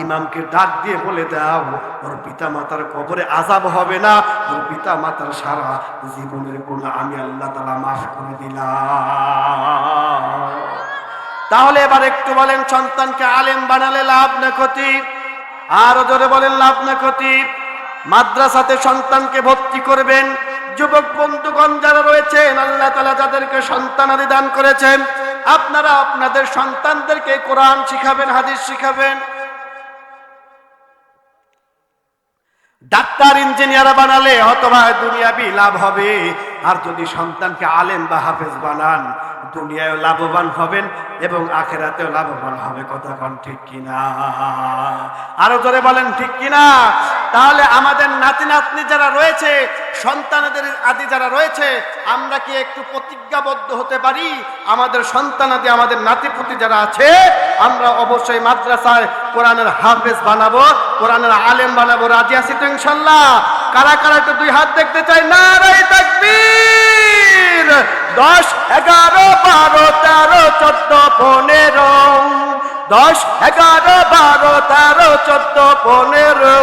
ইমামকে ডাক দিয়ে বলে দাও, ওর পিতা মাতার কবরে আযাব হবে না, ওর পিতা মাতার সারা জীবনের গুনাহ আমি আল্লাহ তাআলা মাফ করে দিলাম। তাহলে এবার একটু বলেন, সন্তানকে আলেম বানালে লাভ না ক্ষতি? আরো জোরে বলেন, লাভ না ক্ষতি? মাদ্রাসাতে সন্তানকে ভর্তি করবেন। যুবক বন্ধুগণ যারা রয়েছেন, আল্লাহ তাআলা যাদেরকে সন্তানাদি দান করেছেন, আপনারা আপনাদের সন্তানদেরকে কোরআন শিখাবেন, হাদিস শিখাবেন। ডাক্তার ইঞ্জিনিয়ার বানালে হয়তোবা দুনিয়াবি লাভ হবে, আর যদি সন্তানকে আলেম বা হাফেজ বানান, দুনিয়ায় লাভবান হবেন এবং আখিরাতেও লাভবান হবে। কথা কোন ঠিক কিনা? আরো জোরে বলেন ঠিক কিনা? তাহলে আমাদের নাতি নাতনি যারা রয়েছে, সন্তানদের আদি যারা রয়েছে, আমরা কি একটু প্রতিজ্ঞাবদ্ধ হতে পারি? আমাদের সন্তানাদি, আমাদের নাতিপুতি যারা আছে, আমরা অবশ্যই মাদ্রাসায় কোরআনের হাফেজ বানাবো, কোরআনের আলেম বানাবো। রাজি আছি তো ইনশাআল্লাহ? কারা কারা একটু দুই হাত দেখতে চাই? নারায়ে তাকবীর! 10, 11, 12, 13, 14, 15, 10, 11, 12, 13, 14, 15,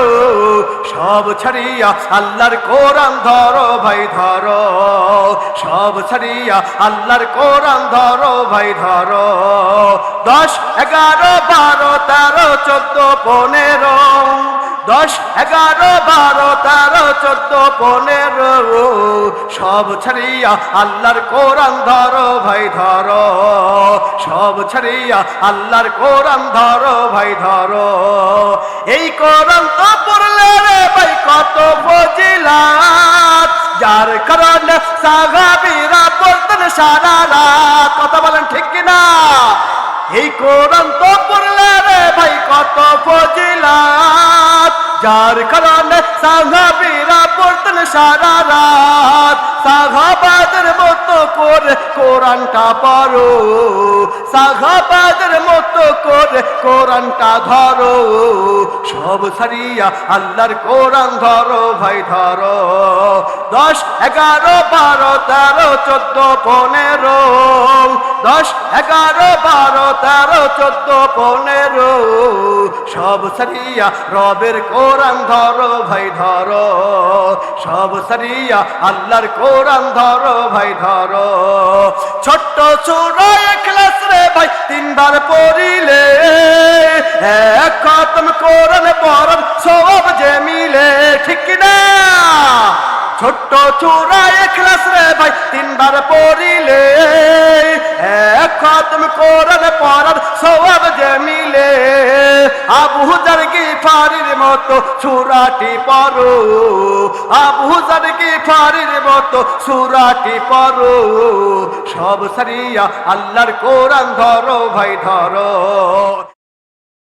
সব ছাড়িয়া আল্লাহর কোরআন ধরো ভাই ধরো, সব ছাড়িয়া আল্লাহর কোরআন ধরো ভাই ধরো। 10, 11, 12, 13, 14, 15, 10, 11, 12, 13, 14, 15, সব ছাড়িয়া আল্লাহর কোরআন ধরো ভাই ধরো, সব ছাড়িয়া আল্লাহর কোরআন ধরো ভাই ধরো। এই কোরআন তো পড়লে রে ভাই কত ফজিলাত, যার কারণে সাহাবীরা পড়তেন সারা রাত। কথা বলেন ঠিক কিনা? এই কোরআন তো পড়লে রে ভাই কত ফজিলাত, যার কারণে সাহাবীরা পড়তেন সারা রাত। সাহাবাদের মতো করে কোরআনটা পড়ো, সাহাবাদের মতো করে কোরআনটা ধরো, সব ছাড়িয়া আল্লাহর কোরআন ধরো ভাই ধরো। 10, 11, 12, 13, 14, 15, 10, 11, 12, 13, 14, 15, সব ছাড়িয়া রবের কোরআন ধরো ভাই ধরো, সব ছাড়িয়া আল্লাহর কোরআন ধরো ভাই ধরো। ছোট্ট সূরা ইখলাস রে ভাই 3 বার পড়িলে, এক খতম কোরআন পড়ার সওয়াব যে মিলে। ঠিক কিনা? ছোট্ট সূরা ইখলাস রে ভাই 3 বার পড়িলে, এক খতম কোরআন পড়ার সওয়াব যে মিলে। আবু যার গিফারির মতো সূরাটি পড়ো, আবু যার গিফারির মতো সূরাটি পড়ো, সব ছাড়িয়া আল্লাহর কোরআন ধরো ভাই ধরো।